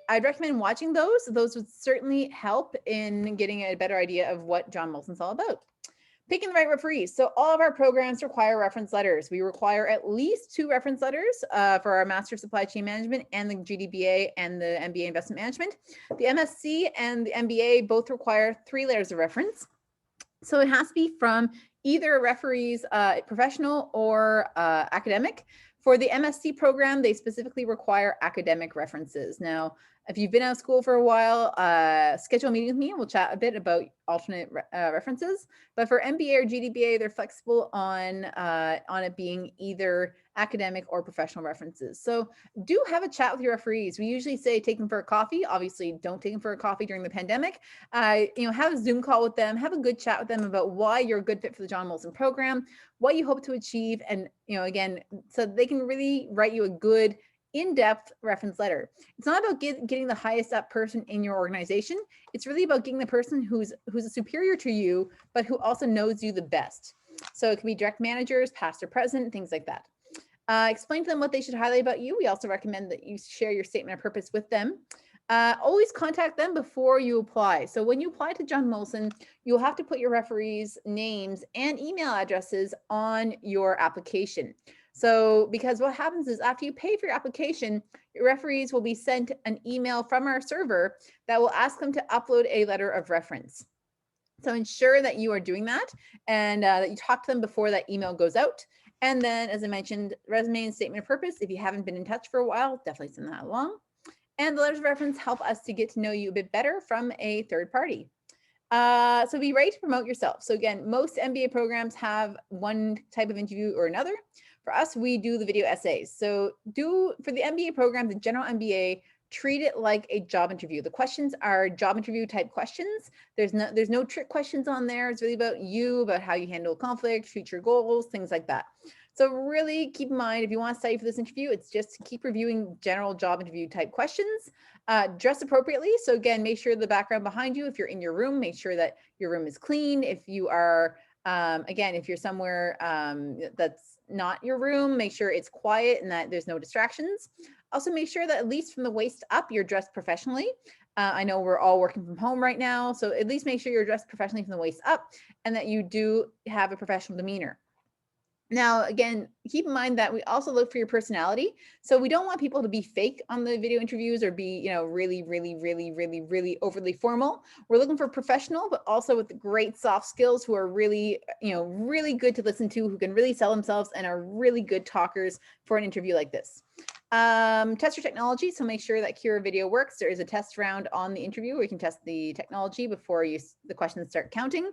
I'd recommend watching those. Those would certainly help in getting a better idea of what John Molson's all about. Picking the right referees. So all of our programs require reference letters. We require at least 2 reference letters for our Master of Supply Chain Management and the GDBA and the MBA Investment Management. The MSc and the MBA both require 3 letters of reference. So it has to be from either a referee's professional or academic. For the MSc program, they specifically require academic references. Now, if you've been out of school for a while, schedule a meeting with me and we'll chat a bit about alternate references. But for MBA or GDBA, they're flexible on it being either academic or professional references. So do have a chat with your referees. We usually say take them for a coffee. Obviously, don't take them for a coffee during the pandemic. You know, have a Zoom call with them, have a good chat with them about why you're a good fit for the John Molson program, what you hope to achieve, and, you know, again, so they can really write you a good in-depth reference letter. It's not about getting the highest up person in your organization. It's really about getting the person who's a superior to you, but who also knows you the best. So it can be direct managers, past or present, things like that. Explain to them what they should highlight about you. We also recommend that you share your statement of purpose with them. Always contact them before you apply. So when you apply to John Molson, you'll have to put your referees' names and email addresses on your application. So because what happens is after you pay for your application, your referees will be sent an email from our server that will ask them to upload a letter of reference. So ensure that you are doing that and that you talk to them before that email goes out. And then, as I mentioned, resume and statement of purpose. If you haven't been in touch for a while, definitely send that along. And the letters of reference help us to get to know you a bit better from a third party. So be ready to promote yourself. So again, most MBA programs have one type of interview or another. For us, we do the video essays. So for the MBA program, the general MBA, treat it like a job interview. The questions are job interview type questions. There's no trick questions on there. It's really about you, about how you handle conflict, future goals, things like that. So really keep in mind, if you want to study for this interview, it's just keep reviewing general job interview type questions. Dress appropriately. So again, make sure the background behind you, if you're in your room, make sure that your room is clean. If you are, again, if you're somewhere that's not your room, make sure it's quiet and that there's no distractions. Also make sure that at least from the waist up, you're dressed professionally. I know we're all working from home right now, so at least make sure you're dressed professionally from the waist up and that you do have a professional demeanor. Now, again, keep in mind that we also look for your personality. So we don't want people to be fake on the video interviews or be, you know, really overly formal. We're looking for professional, but also with great soft skills who are really, you know, really good to listen to, who can really sell themselves and are really good talkers for an interview like this. Test your technology. So make sure that Kira Video works. There is a test round on the interview where you can test the technology before the questions start counting.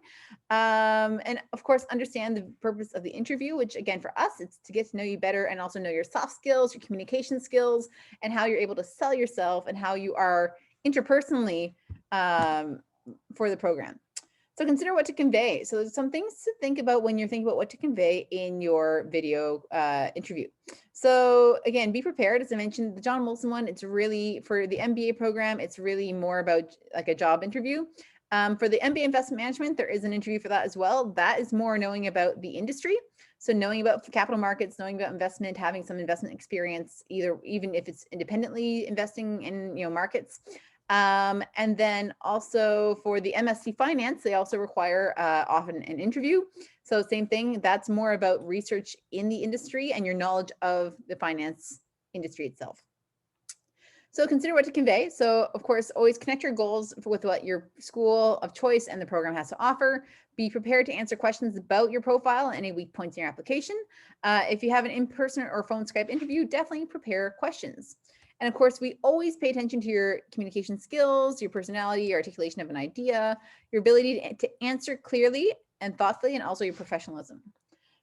And of course, understand the purpose of the interview, which again, for us, it's to get to know you better and also know your soft skills, your communication skills, and how you're able to sell yourself and how you are interpersonally for the program. So consider what to convey. So there's some things to think about when you're thinking about what to convey in your video interview. So again, be prepared. As I mentioned, the John Molson one, it's really, for the MBA program, it's really more about like a job interview. For the MBA Investment Management, there is an interview for that as well. That is more knowing about the industry. So knowing about capital markets, knowing about investment, having some investment experience, even if it's independently investing in, you know, markets. And then also for the MSc Finance, they also require often an interview. So same thing, that's more about research in the industry and your knowledge of the finance industry itself. So consider what to convey. So of course, always connect your goals with what your school of choice and the program has to offer. Be prepared to answer questions about your profile and any weak points in your application. If you have an in-person or phone Skype interview, definitely prepare questions. And of course, we always pay attention to your communication skills, your personality, your articulation of an idea, your ability to answer clearly and thoughtfully, and also your professionalism.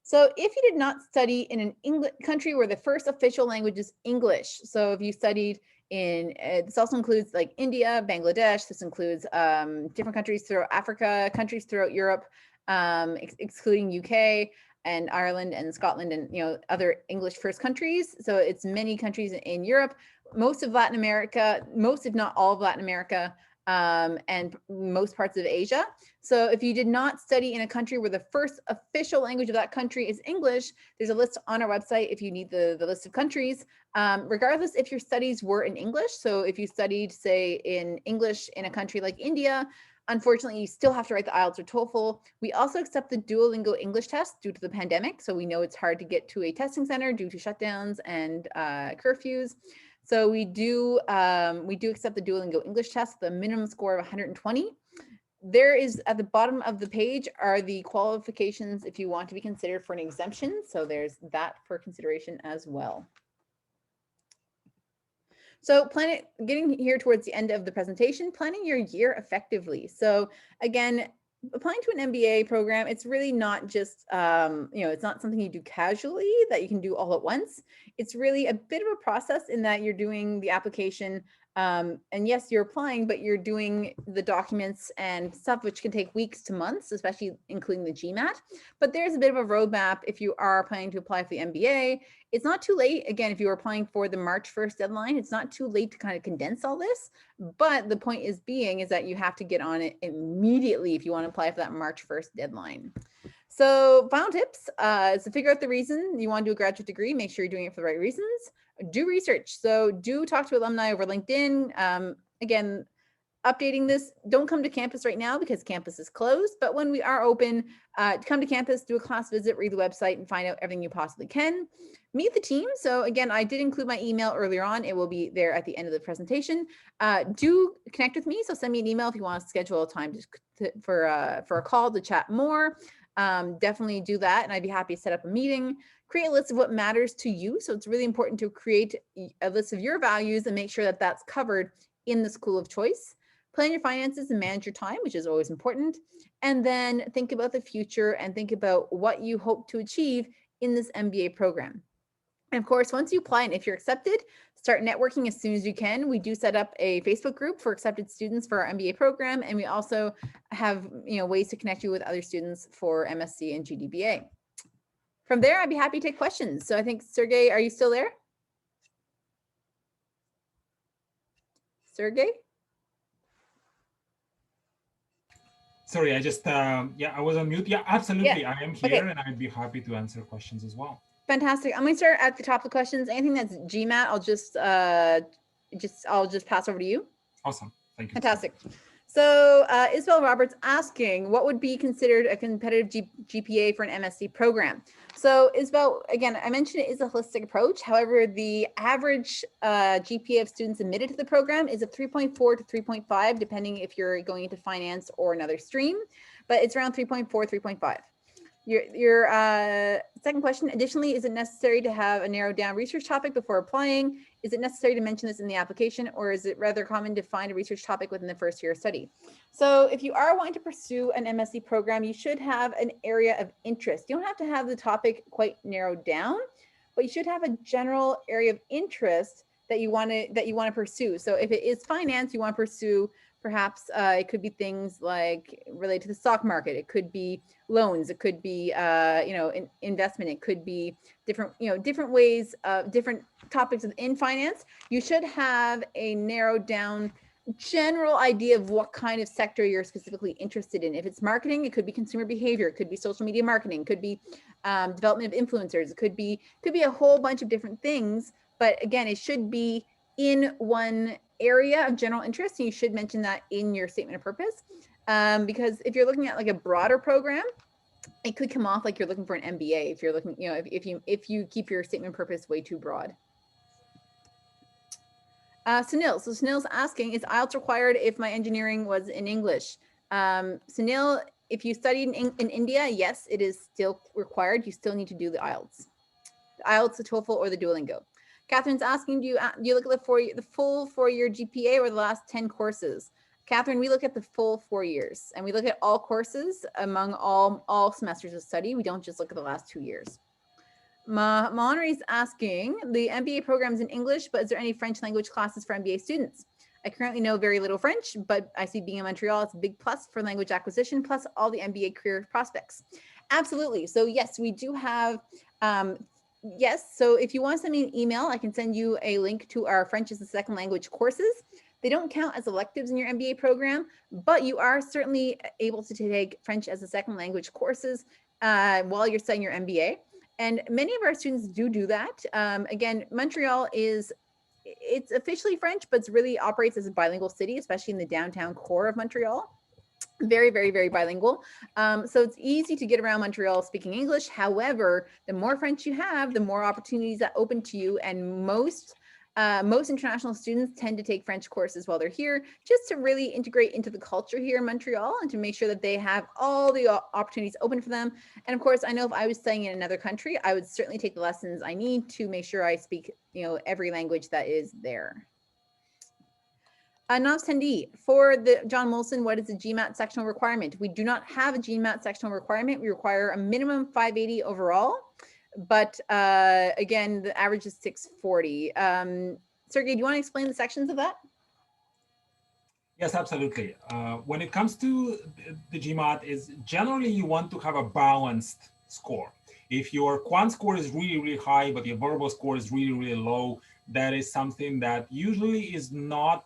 So if you did not study in an country where the first official language is English, so if you studied in, this also includes like India, Bangladesh, this includes different countries throughout Africa, countries throughout Europe, excluding UK and Ireland and Scotland and other English first countries. So it's many countries in Europe, most of Latin America, most if not all of Latin America, and most parts of Asia. So if you did not study in a country where the first official language of that country is English, there's a list on our website if you need the list of countries, regardless if your studies were in English. So if you studied, say, in English in a country like India, unfortunately, you still have to write the IELTS or TOEFL. We also accept the Duolingo English test due to the pandemic. So we know it's hard to get to a testing center due to shutdowns and curfews. So we do accept the Duolingo English test, the minimum score of 120. There is at the bottom of the page are the qualifications if you want to be considered for an exemption. So there's that for consideration as well. So getting here towards the end of the presentation, planning your year effectively. So again, applying to an MBA program, it's really not just, it's not something you do casually that you can do all at once. It's really a bit of a process in that you're doing the application, and yes, you're applying, but you're doing the documents and stuff, which can take weeks to months, especially including the GMAT. But there's a bit of a roadmap if you are planning to apply for the MBA. It's not too late. Again, if you are applying for the March 1st deadline, it's not too late to kind of condense all this. But the point is that you have to get on it immediately if you want to apply for that March 1st deadline. So final tips is to figure out the reason you want to do a graduate degree. Make sure you're doing it for the right reasons. Do research. So do talk to alumni over LinkedIn. Again, updating this, don't come to campus right now because campus is closed, but when we are open, come to campus, do a class visit, read the website, and find out everything you possibly can. Meet the team. So again, I did include my email earlier on. It will be there at the end of the presentation. Do connect with me. So send me an email if you want to schedule a time for a call to chat more. Definitely do that, and I'd be happy to set up a meeting. Create a list of what matters to you. So it's really important to create a list of your values and make sure that that's covered in the school of choice. Plan your finances and manage your time, which is always important. And then think about the future and think about what you hope to achieve in this MBA program. And of course, once you apply and if you're accepted, start networking as soon as you can. We do set up a Facebook group for accepted students for our MBA program. And we also have ways to connect you with other students for MSc and GDBA. From there, I'd be happy to take questions. So I think, Sergey, are you still there? Sergey? Sorry, I just, I was on mute. Yeah, absolutely. Yeah. I am here and I'd be happy to answer questions as well. Fantastic. I'm going to start at the top of the questions. Anything that's GMAT, I'll just pass over to you. Awesome. Thank you. Fantastic. So Isabel Roberts asking, what would be considered a competitive GPA for an MSc program? So Isabel, again, I mentioned it is a holistic approach. However, the average GPA of students admitted to the program is a 3.4 to 3.5, depending if you're going into finance or another stream, but it's around 3.4, 3.5. Your second question, additionally, is it necessary to have a narrowed down research topic before applying? Is it necessary to mention this in the application, or is it rather common to find a research topic within the first year of study? So if you are wanting to pursue an MSc program, you should have an area of interest. You don't have to have the topic quite narrowed down, but you should have a general area of interest that you want to pursue. So if it is finance, you want to pursue perhaps it could be things like related to the stock market. It could be loans. It could be, investment. It could be different ways of different topics in finance. You should have a narrowed down general idea of what kind of sector you're specifically interested in. If it's marketing, it could be consumer behavior. It could be social media marketing. It could be development of influencers. It could be a whole bunch of different things. But again, it should be in one area of general interest, and you should mention that in your statement of purpose, because if you're looking at like a broader program, it could come off like you're looking for an MBA if you're looking, if you keep your statement of purpose way too broad. Sunil's asking, is IELTS required if my engineering was in English? Sunil, if you studied in India, yes, it is still required. You still need to do the IELTS, the TOEFL, or the Duolingo. Catherine's asking, do you look at the full 4-year GPA or the last 10 courses? Catherine, we look at the full 4 years and we look at all courses among all semesters of study. We don't just look at the last 2 years. Monry's asking, the MBA program is in English, but is there any French language classes for MBA students? I currently know very little French, but I see being in Montreal, it's a big plus for language acquisition, plus all the MBA career prospects. Absolutely. So yes, we do have, yes. So if you want to send me an email, I can send you a link to our French as a second language courses. They don't count as electives in your MBA program, but you are certainly able to take French as a second language courses while you're studying your MBA. And many of our students do that. Again, Montreal it's officially French, but it really operates as a bilingual city, especially in the downtown core of Montreal. Very, very, very bilingual. So it's easy to get around Montreal speaking English. However, the more French you have, the more opportunities that open to you. And most international students tend to take French courses while they're here, just to really integrate into the culture here in Montreal and to make sure that they have all the opportunities open for them. And of course, I know if I was studying in another country, I would certainly take the lessons I need to make sure I speak, every language that is there. Novice attendee, for the John Molson, what is the GMAT sectional requirement? We do not have a GMAT sectional requirement. We require a minimum 580 overall, but again, the average is 640. Sergey, do you want to explain the sections of that? Yes, absolutely. When it comes to the GMAT, is generally you want to have a balanced score. If your quant score is really, really high, but your verbal score is really, really low, that is something that usually is not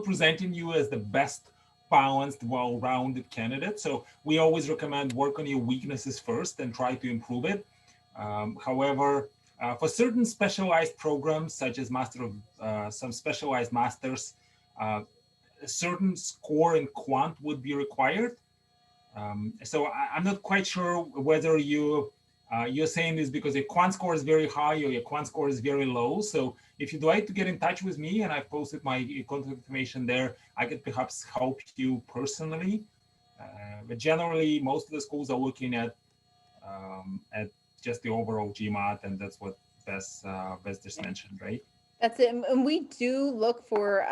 presenting you as the best balanced, well-rounded candidate. So we always recommend work on your weaknesses first and try to improve it. However, for certain specialized programs, such as some specialized masters, a certain score in quant would be required. So I'm not quite sure whether you're saying this because your quant score is very high or your quant score is very low. So if you'd like to get in touch with me, and I've posted my contact information there, I could perhaps help you personally. But generally, most of the schools are looking at just the overall GMAT, and that's what Bess just mentioned, right? That's it. And we do look for,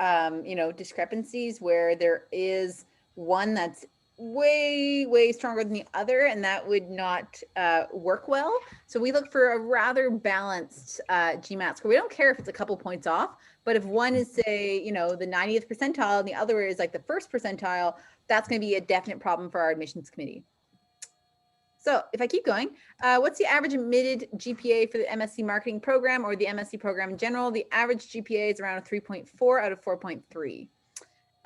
discrepancies where there is one that's way stronger than the other, and that would not work well. So we look for a rather balanced GMAT score. We don't care if it's a couple points off, but if one is, say, the 90th percentile and the other is like the first percentile, that's going to be a definite problem for our admissions committee. So if I keep going, what's the average admitted GPA for the MSc marketing program or the MSc program in general? The average GPA is around a 3.4 out of 4.3.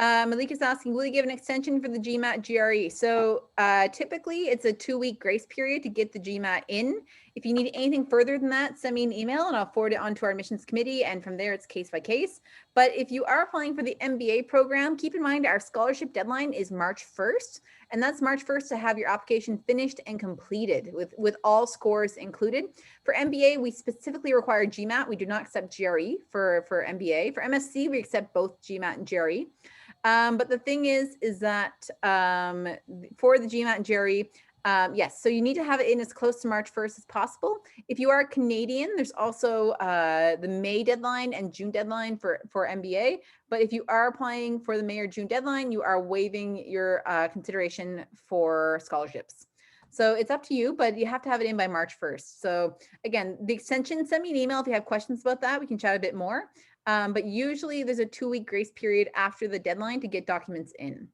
Malika's asking, will you give an extension for the GMAT GRE? So typically it's a 2-week grace period to get the GMAT in. If you need anything further than that, send me an email and I'll forward it on to our admissions committee. And from there, it's case by case. But if you are applying for the MBA program, keep in mind our scholarship deadline is March 1st. And that's March 1st to have your application finished and completed with all scores included. For MBA, we specifically require GMAT. We do not accept GRE for MBA. For MSc, we accept both GMAT and GRE. But the thing is that for the GMAT and GRE, yes, so you need to have it in as close to March 1st as possible. If you are Canadian, there's also the May deadline and June deadline for MBA. But if you are applying for the May or June deadline, you are waiving your consideration for scholarships. So it's up to you, but you have to have it in by March 1st. So again, the extension, send me an email if you have questions about that. We can chat a bit more. But usually there's a 2-week grace period after the deadline to get documents in.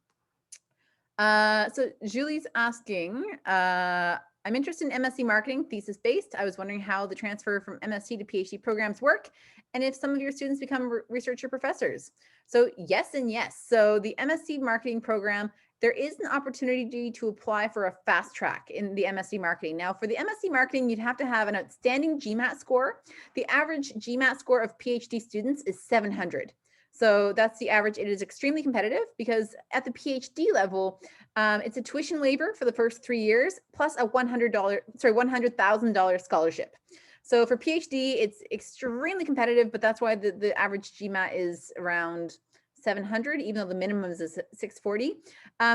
So Julie's asking, I'm interested in MSc marketing, thesis based. I was wondering how the transfer from MSc to PhD programs work and if some of your students become researcher professors. So yes and yes. So the MSc marketing program, there is an opportunity to apply for a fast track in the MSc marketing. Now for the MSc marketing, you'd have to have an outstanding GMAT score. The average GMAT score of PhD students is 700. So that's the average. It is extremely competitive because at the PhD level, it's a tuition waiver for the first 3 years plus a $100,000 scholarship. So for PhD, it's extremely competitive, but that's why the average GMAT is around 700, even though the minimum is 640.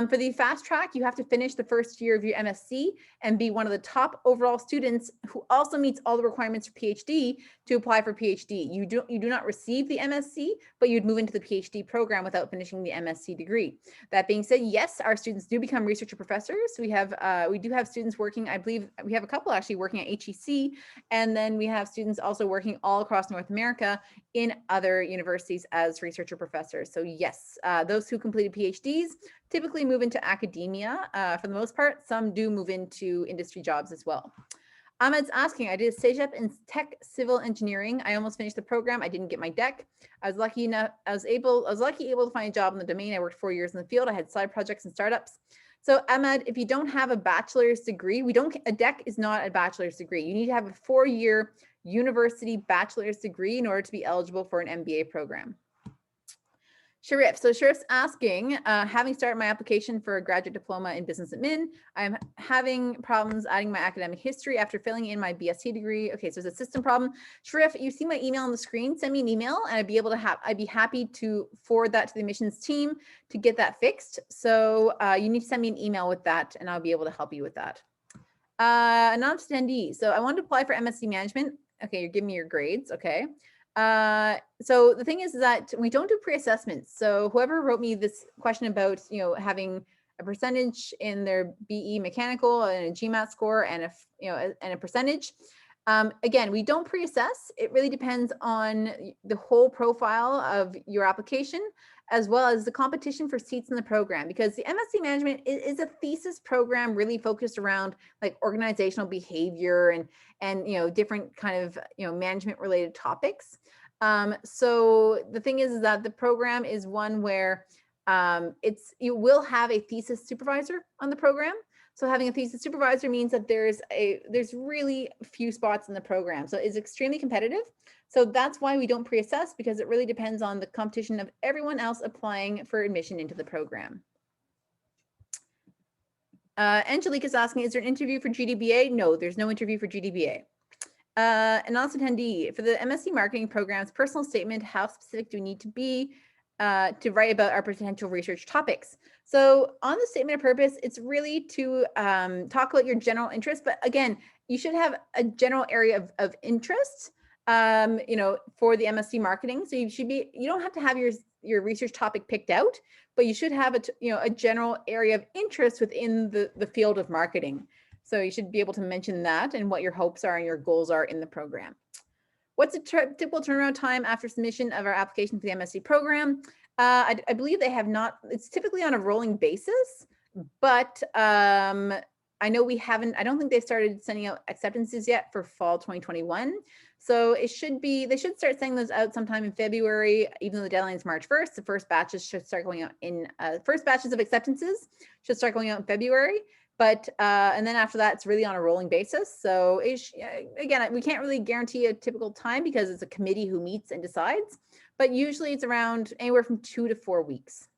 For the fast track, you have to finish the first year of your MSc and be one of the top overall students who also meets all the requirements for PhD to apply for PhD. You do not receive the MSc, but you'd move into the PhD program without finishing the MSc degree. That being said, yes, our students do become researcher professors. We do have students working, I believe we have a couple actually working at HEC, and then we have students also working all across North America in other universities as researcher professors. So yes, those who completed PhDs typically move into academia for the most part. Some do move into industry jobs as well. Ahmed's asking, I did a CEGEP in tech civil engineering. I almost finished the program. I didn't get my deck. I was lucky able to find a job in the domain. I worked 4 years in the field. I had side projects and startups. So Ahmed, if you don't have a bachelor's degree, a deck is not a bachelor's degree. You need to have a 4-year university bachelor's degree in order to be eligible for an MBA program. Sharif, so Sharif's asking, having started my application for a graduate diploma in business admin, I'm having problems adding my academic history after filling in my BSc degree. Okay, so it's a system problem. Sharif, you see my email on the screen, send me an email and I'd be happy to forward that to the admissions team to get that fixed. So you need to send me an email with that and I'll be able to help you with that. Anonymous attendee, so I wanted to apply for MSc management. Okay, you're giving me your grades, okay. So the thing is that we don't do pre-assessments. So whoever wrote me this question about, having a percentage in their BE mechanical and a GMAT score and a percentage, again, we don't pre-assess. It really depends on the whole profile of your application, as well as the competition for seats in the program, because the MSc management is a thesis program really focused around like organizational behavior and different kind of management related topics. So the thing is that the program is one where you will have a thesis supervisor on the program. So having a thesis supervisor means that there's really few spots in the program. So it's extremely competitive. So that's why we don't pre-assess, because it really depends on the competition of everyone else applying for admission into the program. Angelique is asking, is there an interview for GDBA? No, there's no interview for GDBA. And also attendee, for the MSc marketing program's personal statement, how specific do we need to be to write about our potential research topics? So on the statement of purpose, it's really to talk about your general interest, but again, you should have a general area of interest, for the MSc marketing. So you don't have to have your research topic picked out, but you should have a general area of interest within the field of marketing. So you should be able to mention that and what your hopes are and your goals are in the program. What's a typical turnaround time after submission of our application for the MSc program? I believe they have not, it's typically on a rolling basis, but I know I don't think they've started sending out acceptances yet for fall 2021. So they should start sending those out sometime in February, even though the deadline is March 1st. The first batches should start going out first batches of acceptances should start going out in February. But, and then after that, it's really on a rolling basis. So again, we can't really guarantee a typical time because it's a committee who meets and decides, but usually it's around anywhere from 2 to 4 weeks.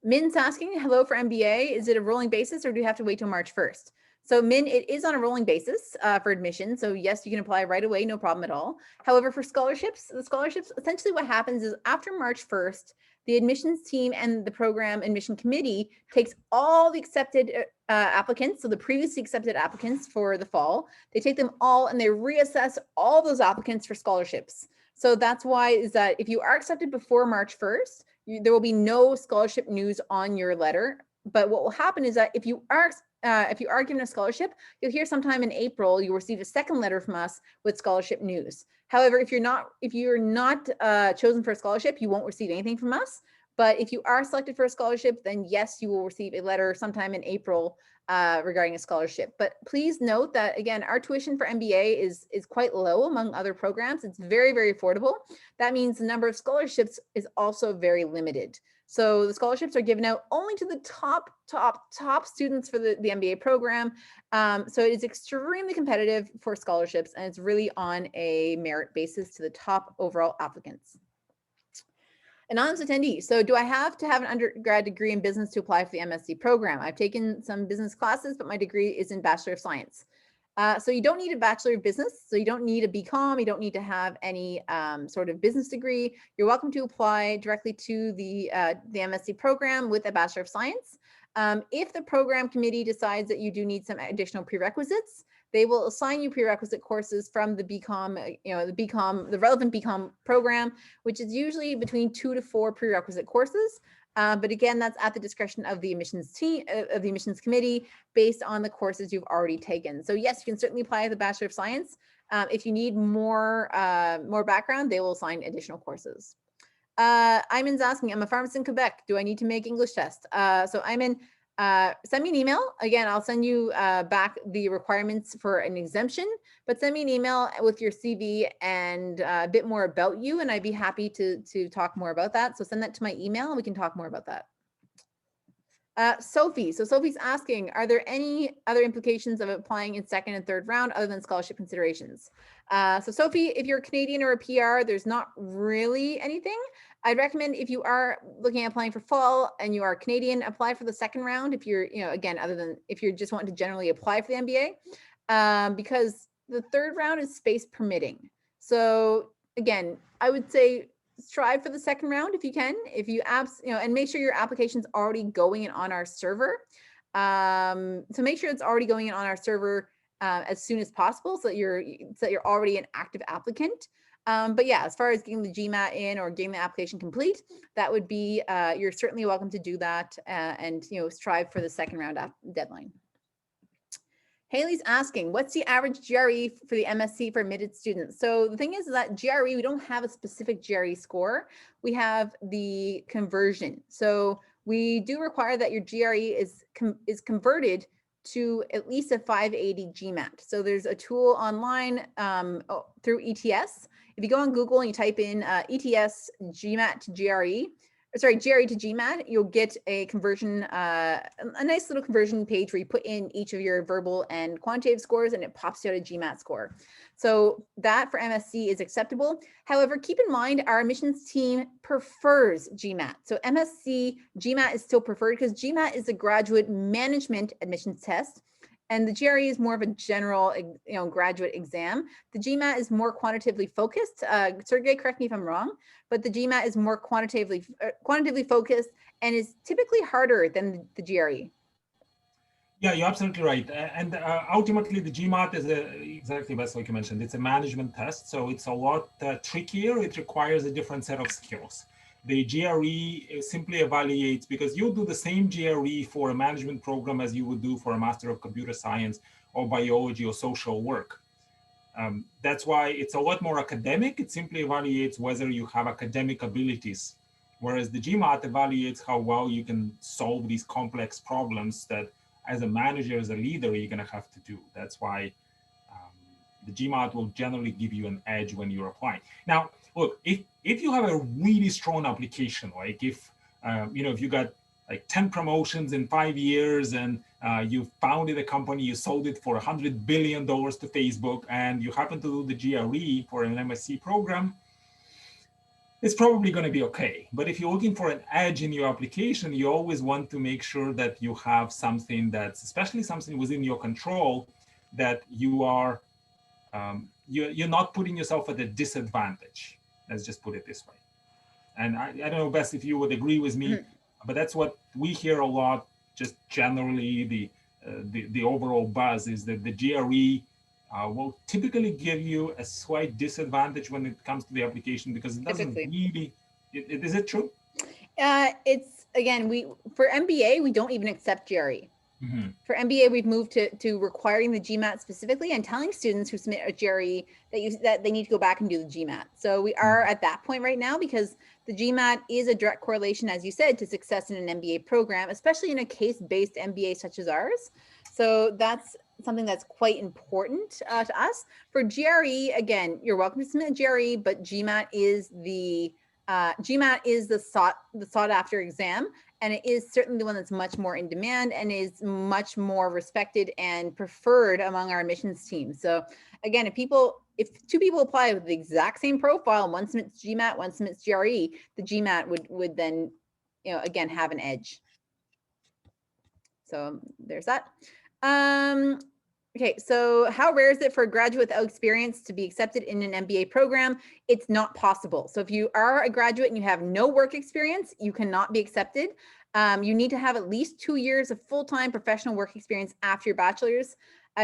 Min's asking, hello for MBA, is it a rolling basis or do you have to wait till March 1st? So Min, it is on a rolling basis for admission. So yes, you can apply right away, no problem at all. However, for scholarships, essentially what happens is after March 1st, the admissions team and the program admission committee takes all the accepted applicants, so the previously accepted applicants for the fall, they take them all and they reassess all those applicants for scholarships. So that's why is that if you are accepted before March 1st, there will be no scholarship news on your letter. But what will happen is that if you are given a scholarship, you'll hear sometime in April, you'll receive a second letter from us with scholarship news. However, if you're not chosen for a scholarship, you won't receive anything from us. But if you are selected for a scholarship, then yes, you will receive a letter sometime in April regarding a scholarship. But please note that, again, our tuition for MBA is quite low among other programs. It's very, very affordable. That means the number of scholarships is also very limited. So the scholarships are given out only to the top students for the MBA program. So it is extremely competitive for scholarships, and it's really on a merit basis to the top overall applicants. Anonymous attendee. So do I have to have an undergrad degree in business to apply for the MSc program? I've taken some business classes, but my degree is in Bachelor of Science. So you don't need a Bachelor of Business. So you don't need a BCom. You don't need to have any sort of business degree. You're welcome to apply directly to the MSc program with a Bachelor of Science. If the program committee decides that you do need some additional prerequisites, they will assign you prerequisite courses from the BCom, the relevant BCom program, which is usually between 2 to 4 prerequisite courses. But again, that's at the discretion of the admissions team, of the admissions committee, based on the courses you've already taken. So yes, you can certainly apply the Bachelor of Science. If you need more background, they will assign additional courses. Iman's asking, I'm a pharmacist in Quebec. Do I need to make English test? So Iman, send me an email. Again, I'll send you back the requirements for an exemption, but send me an email with your CV and a bit more about you, and I'd be happy to talk more about that. So send that to my email and we can talk more about that. Sophie. So Sophie's asking, are there any other implications of applying in second and third round other than scholarship considerations? So Sophie, if you're a Canadian or a PR, there's not really anything. I'd recommend if you are looking at applying for fall and you are Canadian, apply for the second round. If you're, again, other than if you're just wanting to generally apply for the MBA, because the third round is space permitting. So again, I would say strive for the second round if you can, and make sure your application's already going in on our server. So make sure it's already going in on our server as soon as possible, so that you're already an active applicant. But yeah, as far as getting the GMAT in or getting the application complete, that would be, you're certainly welcome to do that and strive for the second round deadline. Haley's asking, what's the average GRE for the MSc for admitted students? So the thing is that GRE, we don't have a specific GRE score. We have the conversion. So we do require that your GRE is converted to at least a 580 GMAT. So there's a tool online through ETS. If you go on Google and you type in ETS GMAT to GRE, sorry, GRE to GMAT, you'll get a conversion, a nice little conversion page where you put in each of your verbal and quantitative scores and it pops out a GMAT score. So that for MSc is acceptable. However, keep in mind our admissions team prefers GMAT. So MSc GMAT is still preferred because GMAT is a graduate management admissions test. And the GRE is more of a general, graduate exam. The GMAT is more quantitatively focused. Sergey, correct me if I'm wrong, but the GMAT is more quantitatively focused and is typically harder than the GRE. Yeah, you're absolutely right. And ultimately, the GMAT is exactly best, like you mentioned. It's a management test, so it's a lot trickier. It requires a different set of skills. The GRE simply evaluates, because you do the same GRE for a management program as you would do for a Master of Computer Science or biology or social work. That's why it's a lot more academic. It simply evaluates whether you have academic abilities, whereas the GMAT evaluates how well you can solve these complex problems that as a manager, as a leader, you're going to have to do. That's why the GMAT will generally give you an edge when you're applying. Now, look, if you have a really strong application, like if you got like 10 promotions in 5 years and you founded a company, you sold it for $100 billion to Facebook, and you happen to do the GRE for an MSc program, it's probably going to be okay. But if you're looking for an edge in your application, you always want to make sure that you have something that's, especially something within your control, that you are, you're not putting yourself at a disadvantage. Let's just put it this way. And I don't know, Bess, if you would agree with me, but that's what we hear a lot, just generally the overall buzz is that the GRE will typically give you a slight disadvantage when it comes to the application because it doesn't really, is it true? It's, again, for MBA, we don't even accept GRE. Mm-hmm. For MBA, we've moved to requiring the GMAT specifically and telling students who submit a GRE that they need to go back and do the GMAT. So we are at that point right now because the GMAT is a direct correlation, as you said, to success in an MBA program, especially in a case-based MBA such as ours. So that's something that's quite important to us. For GRE, again, you're welcome to submit a GRE, but GMAT is the sought after exam, and it is certainly the one that's much more in demand and is much more respected and preferred among our admissions team. So again, if two people apply with the exact same profile, one submits GMAT, one submits GRE, the GMAT would then, again, have an edge. So there's that. Okay, so how rare is it for a graduate without experience to be accepted in an MBA program? It's not possible. So if you are a graduate and you have no work experience, you cannot be accepted. You need to have at least 2 years of full-time professional work experience after your bachelor's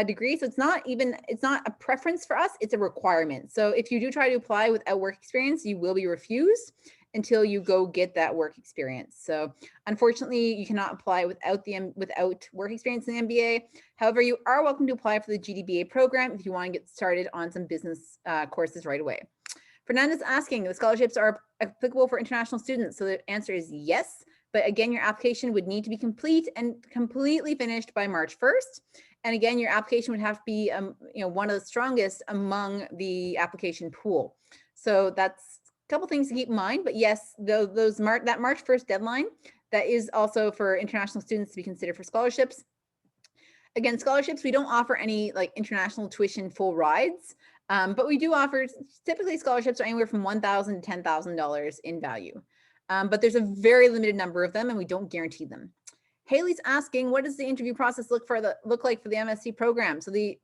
degree. So it's not a preference for us, it's a requirement. So if you do try to apply without work experience, you will be refused until you go get that work experience. So unfortunately, you cannot apply without work experience in the MBA. However, you are welcome to apply for the GDBA program if you want to get started on some business courses right away. Fernanda's asking, the scholarships are applicable for international students. So the answer is yes. But again, your application would need to be complete and completely finished by March 1st. And again, your application would have to be one of the strongest among the application pool. So that's a couple things to keep in mind. But yes, that March 1st deadline, that is also for international students to be considered for scholarships. Again, scholarships, we don't offer any like international tuition full rides, but we do offer, typically scholarships are anywhere from $1,000 to $10,000 in value. But there's a very limited number of them and we don't guarantee them. Haley's asking, what does the interview process look like for the MSc program? So the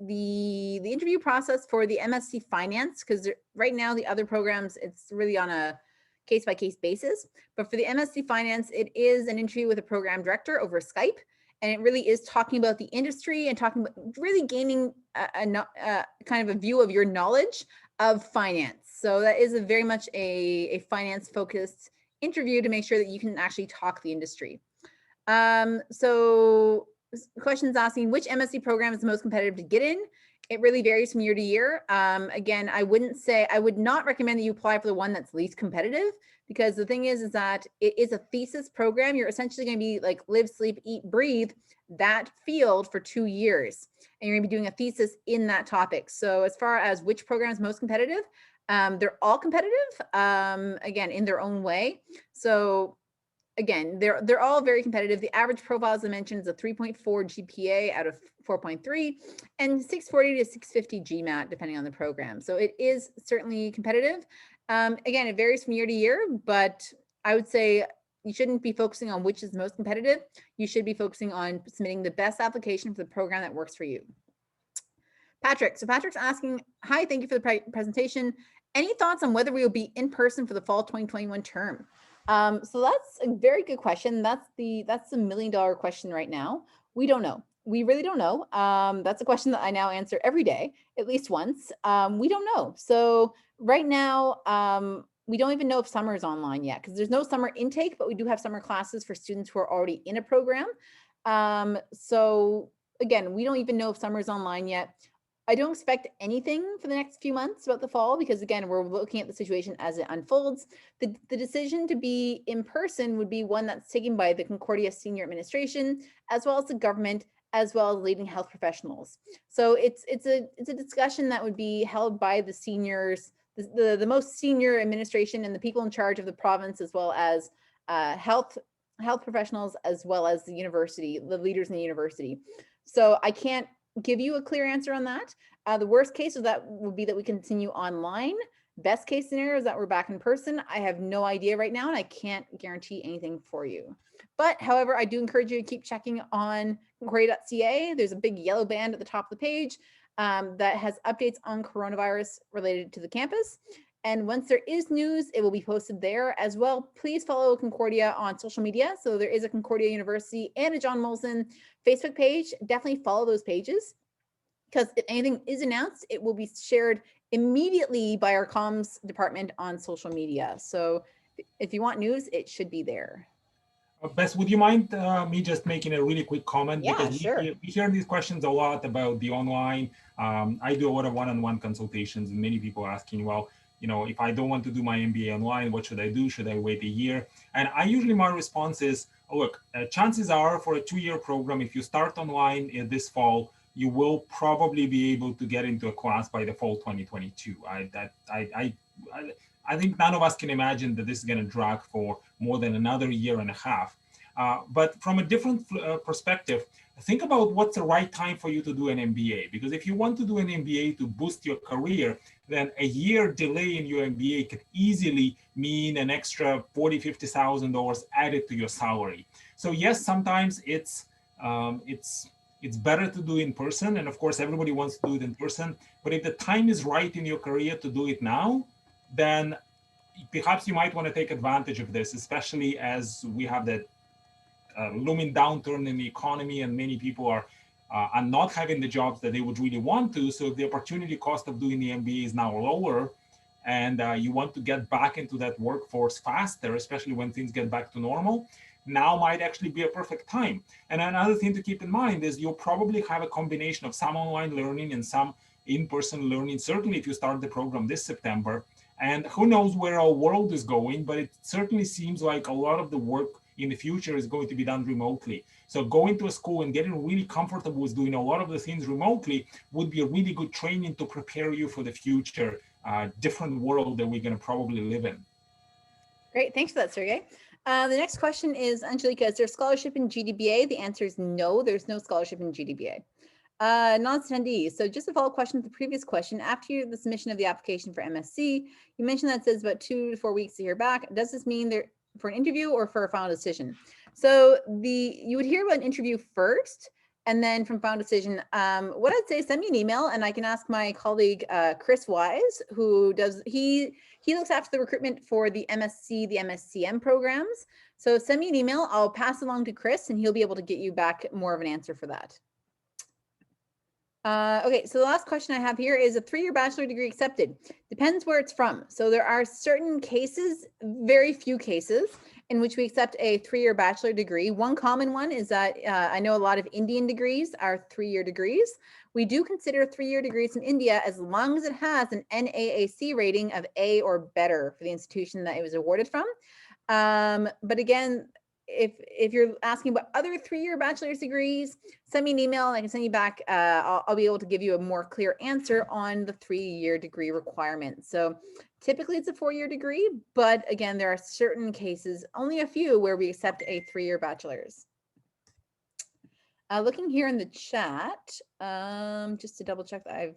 interview process for the MSc Finance, because right now the other programs, it's really on a case-by-case basis. But for the MSc Finance, it is an interview with a program director over Skype. And it really is talking about the industry and talking about really gaining a kind of a view of your knowledge of finance. So that is very much a finance focused interview to make sure that you can actually talk the industry. So questions asking which MSc program is the most competitive to get in. It really varies from year to year. Again, I would not recommend that you apply for the one that's least competitive, because the thing is that it is a thesis program. You're essentially going to be like live, sleep, eat, breathe that field for 2 years. And you're going to be doing a thesis in that topic. So as far as which program is most competitive, they're all competitive, again, in their own way. So again, they're all very competitive. The average profile, as I mentioned, is a 3.4 GPA out of 4.3 and 640 to 650 GMAT, depending on the program. So it is certainly competitive. Again, it varies from year to year, but I would say you shouldn't be focusing on which is most competitive. You should be focusing on submitting the best application for the program that works for you. Patrick, so Patrick's asking, hi, thank you for the presentation. Any thoughts on whether we will be in person for the fall 2021 term? So that's a very good question. That's the $1 million question right now. We don't know. We really don't know. That's a question that I now answer every day, at least once. We don't know. So right now, we don't even know if summer is online yet, because there's no summer intake, but we do have summer classes for students who are already in a program. So again, we don't even know if summer is online yet. I don't expect anything for the next few months about the fall, because again, we're looking at the situation as it unfolds. The decision to be in person would be one that's taken by the Concordia Senior Administration, as well as the government, as well as leading health professionals. So it's a discussion that would be held by the seniors, the most senior administration and the people in charge of the province, as well as health professionals, as well as the university, the leaders in the university. So I can't give you a clear answer on that. The worst case of that would be that we continue online. Best case scenario is that we're back in person. I have no idea right now, and I can't guarantee anything for you. But however, I do encourage you to keep checking on concordia.ca. There's a big yellow band at the top of the page that has updates on coronavirus related to the campus. And once there is news, it will be posted there as well. Please follow Concordia on social media. So there is a Concordia University and a John Molson Facebook page. Definitely follow those pages, because if anything is announced, it will be shared immediately by our comms department on social media. So if you want news, it should be there. Bess, would you mind me just making a really quick comment? Yeah, because sure. we hear these questions a lot about the online. I do a lot of one-on-one consultations, and many people asking, well, if I don't want to do my MBA online, what should I do? Should I wait a year? And my response is, look, chances are for a 2-year program, if you start online this fall, you will probably be able to get into a class by the fall 2022. I think none of us can imagine that this is going to drag for more than another year and a half. But from a different perspective, think about what's the right time for you to do an MBA. Because if you want to do an MBA to boost your career, then a year delay in your MBA could easily mean an extra $40,000, $50,000 added to your salary. So yes, sometimes it's it's better to do in person. And of course, everybody wants to do it in person. But if the time is right in your career to do it now, then perhaps you might want to take advantage of this, especially as we have that looming downturn in the economy and many people are not having the jobs that they would really want to. So if the opportunity cost of doing the MBA is now lower, and you want to get back into that workforce faster, especially when things get back to normal, now might actually be a perfect time. And another thing to keep in mind is you'll probably have a combination of some online learning and some in-person learning, certainly if you start the program this September. And who knows where our world is going, but it certainly seems like a lot of the work in the future is going to be done remotely. So going to a school and getting really comfortable with doing a lot of the things remotely would be a really good training to prepare you for the future, different world that we're going to probably live in. Great, thanks for that, Sergey. The next question is, Angelica, is there scholarship in GDBA? The answer is no, there's no scholarship in GDBA. Non-attendees. So just a follow-up question to the previous question. After the submission of the application for MSc, you mentioned that it says about 2 to 4 weeks to hear back. Does this mean they're for an interview or for a final decision? So you would hear about an interview first, and then from final decision. What I'd say, send me an email, and I can ask my colleague Chris Wise, who does he looks after the recruitment for the MSc, the MSCM programs. So send me an email. I'll pass it along to Chris, and he'll be able to get you back more of an answer for that. Okay, so the last question I have here is, a 3-year bachelor degree accepted? Depends where it's from. So there are certain cases, very few cases, in which we accept a 3-year bachelor degree. One common one is that I know a lot of Indian degrees are 3-year degrees. We do consider 3-year degrees in India as long as it has an NAAC rating of A or better for the institution that it was awarded from. But again, if you're asking about other 3-year bachelor's degrees, send me an email and I can send you back. I'll be able to give you a more clear answer on the 3-year degree requirement. So typically it's a 4-year degree, but again, there are certain cases, only a few, where we accept a 3-year bachelor's. Looking here in the chat, just to double check that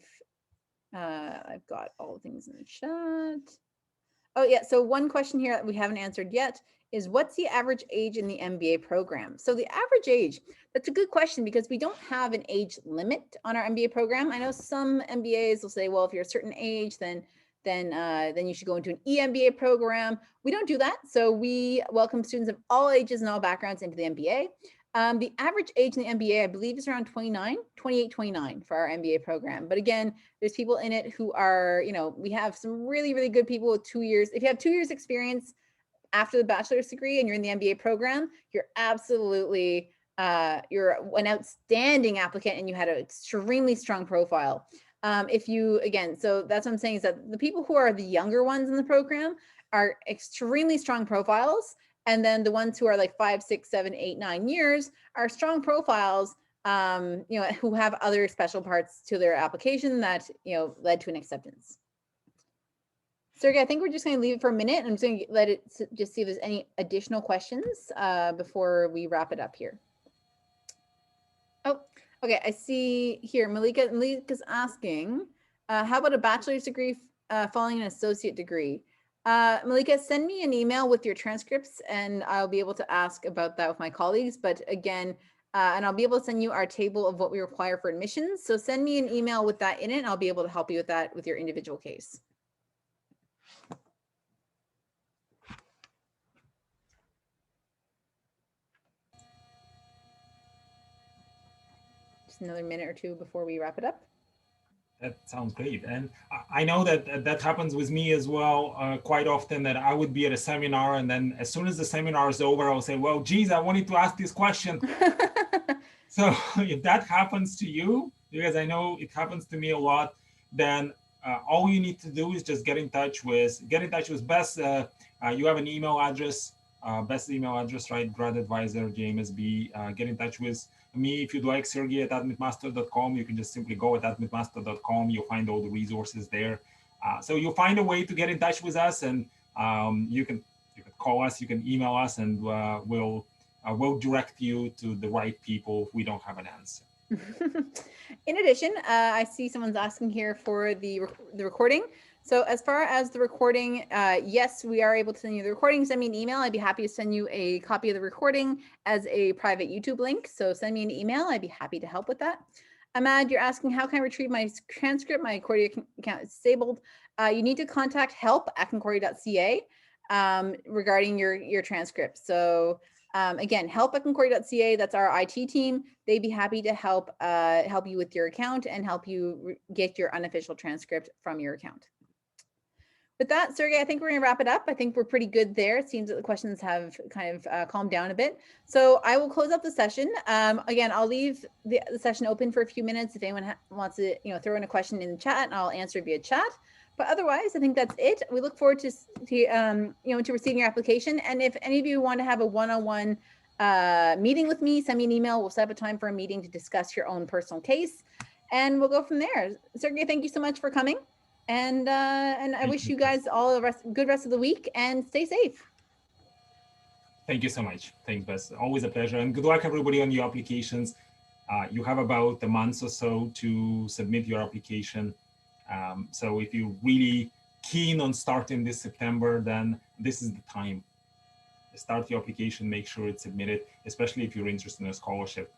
I've got all the things in the chat. Oh yeah, so one question here that we haven't answered yet is, what's the average age in the MBA program? So the average age, that's a good question, because we don't have an age limit on our MBA program. I know some MBAs will say, well, if you're a certain age, then you should go into an EMBA program. We don't do that. So we welcome students of all ages and all backgrounds into the MBA. The average age in the MBA, I believe, is around 28, 29 for our MBA program. But again, there's people in it who are, we have some really, really good people with 2 years. If you have 2 years experience after the bachelor's degree and you're in the MBA program, you're absolutely, you're an outstanding applicant and you had an extremely strong profile. So that's what I'm saying, is that the people who are the younger ones in the program are extremely strong profiles. And then the ones who are like 5, 6, 7, 8, 9 years are strong profiles, who have other special parts to their application that, led to an acceptance. Sergey, I think we're just going to leave it for a minute. I'm just going to let it just see if there's any additional questions before we wrap it up here. Oh, okay. I see here, Malika's asking, how about a bachelor's degree following an associate degree? Malika, send me an email with your transcripts and I'll be able to ask about that with my colleagues. But again, and I'll be able to send you our table of what we require for admissions. So send me an email with that in it, and I'll be able to help you with that with your individual case. Just another minute or two before we wrap it up. That sounds great. And I know that happens with me as well quite often, that I would be at a seminar and then as soon as the seminar is over, I'll say, well, geez, I wanted to ask this question. So if that happens to you, because I know it happens to me a lot, then all you need to do is just get in touch with Bess. You have an email address, Best email address, right? Grad advisor, JMSB. Get in touch with me if you'd like, Sergey at admitmaster.com. You can just simply go at admitmaster.com. You'll find all the resources there. So you'll find a way to get in touch with us, and you can call us, you can email us, and we'll direct you to the right people if we don't have an answer. In addition, I see someone's asking here for the recording. So as far as the recording, yes, we are able to send you the recording. Send me an email. I'd be happy to send you a copy of the recording as a private YouTube link. So send me an email. I'd be happy to help with that. Ahmad, you're asking, how can I retrieve my transcript? My Concordia account is disabled. You need to contact help@concordia.ca regarding your transcript. So again, help@concordia.ca, that's our IT team. They'd be happy to help you with your account and help you get your unofficial transcript from your account. With that, Sergey, I think we're gonna wrap it up. I think we're pretty good there. It seems that the questions have kind of calmed down a bit. So I will close up the session. Again, I'll leave the session open for a few minutes if anyone wants to, throw in a question in the chat, and I'll answer via chat. But otherwise, I think that's it. We look forward to receiving your application. And if any of you want to have a one-on-one meeting with me, send me an email. We'll set up a time for a meeting to discuss your own personal case, and we'll go from there. Sergey, thank you so much for coming. And I wish you guys all a good rest of the week, and stay safe. Thank you so much. Thanks, Bess. Always a pleasure. And good luck, everybody, on your applications. You have about a month or so to submit your application. So if you're really keen on starting this September, then this is the time. Start your application, make sure it's submitted, especially if you're interested in a scholarship.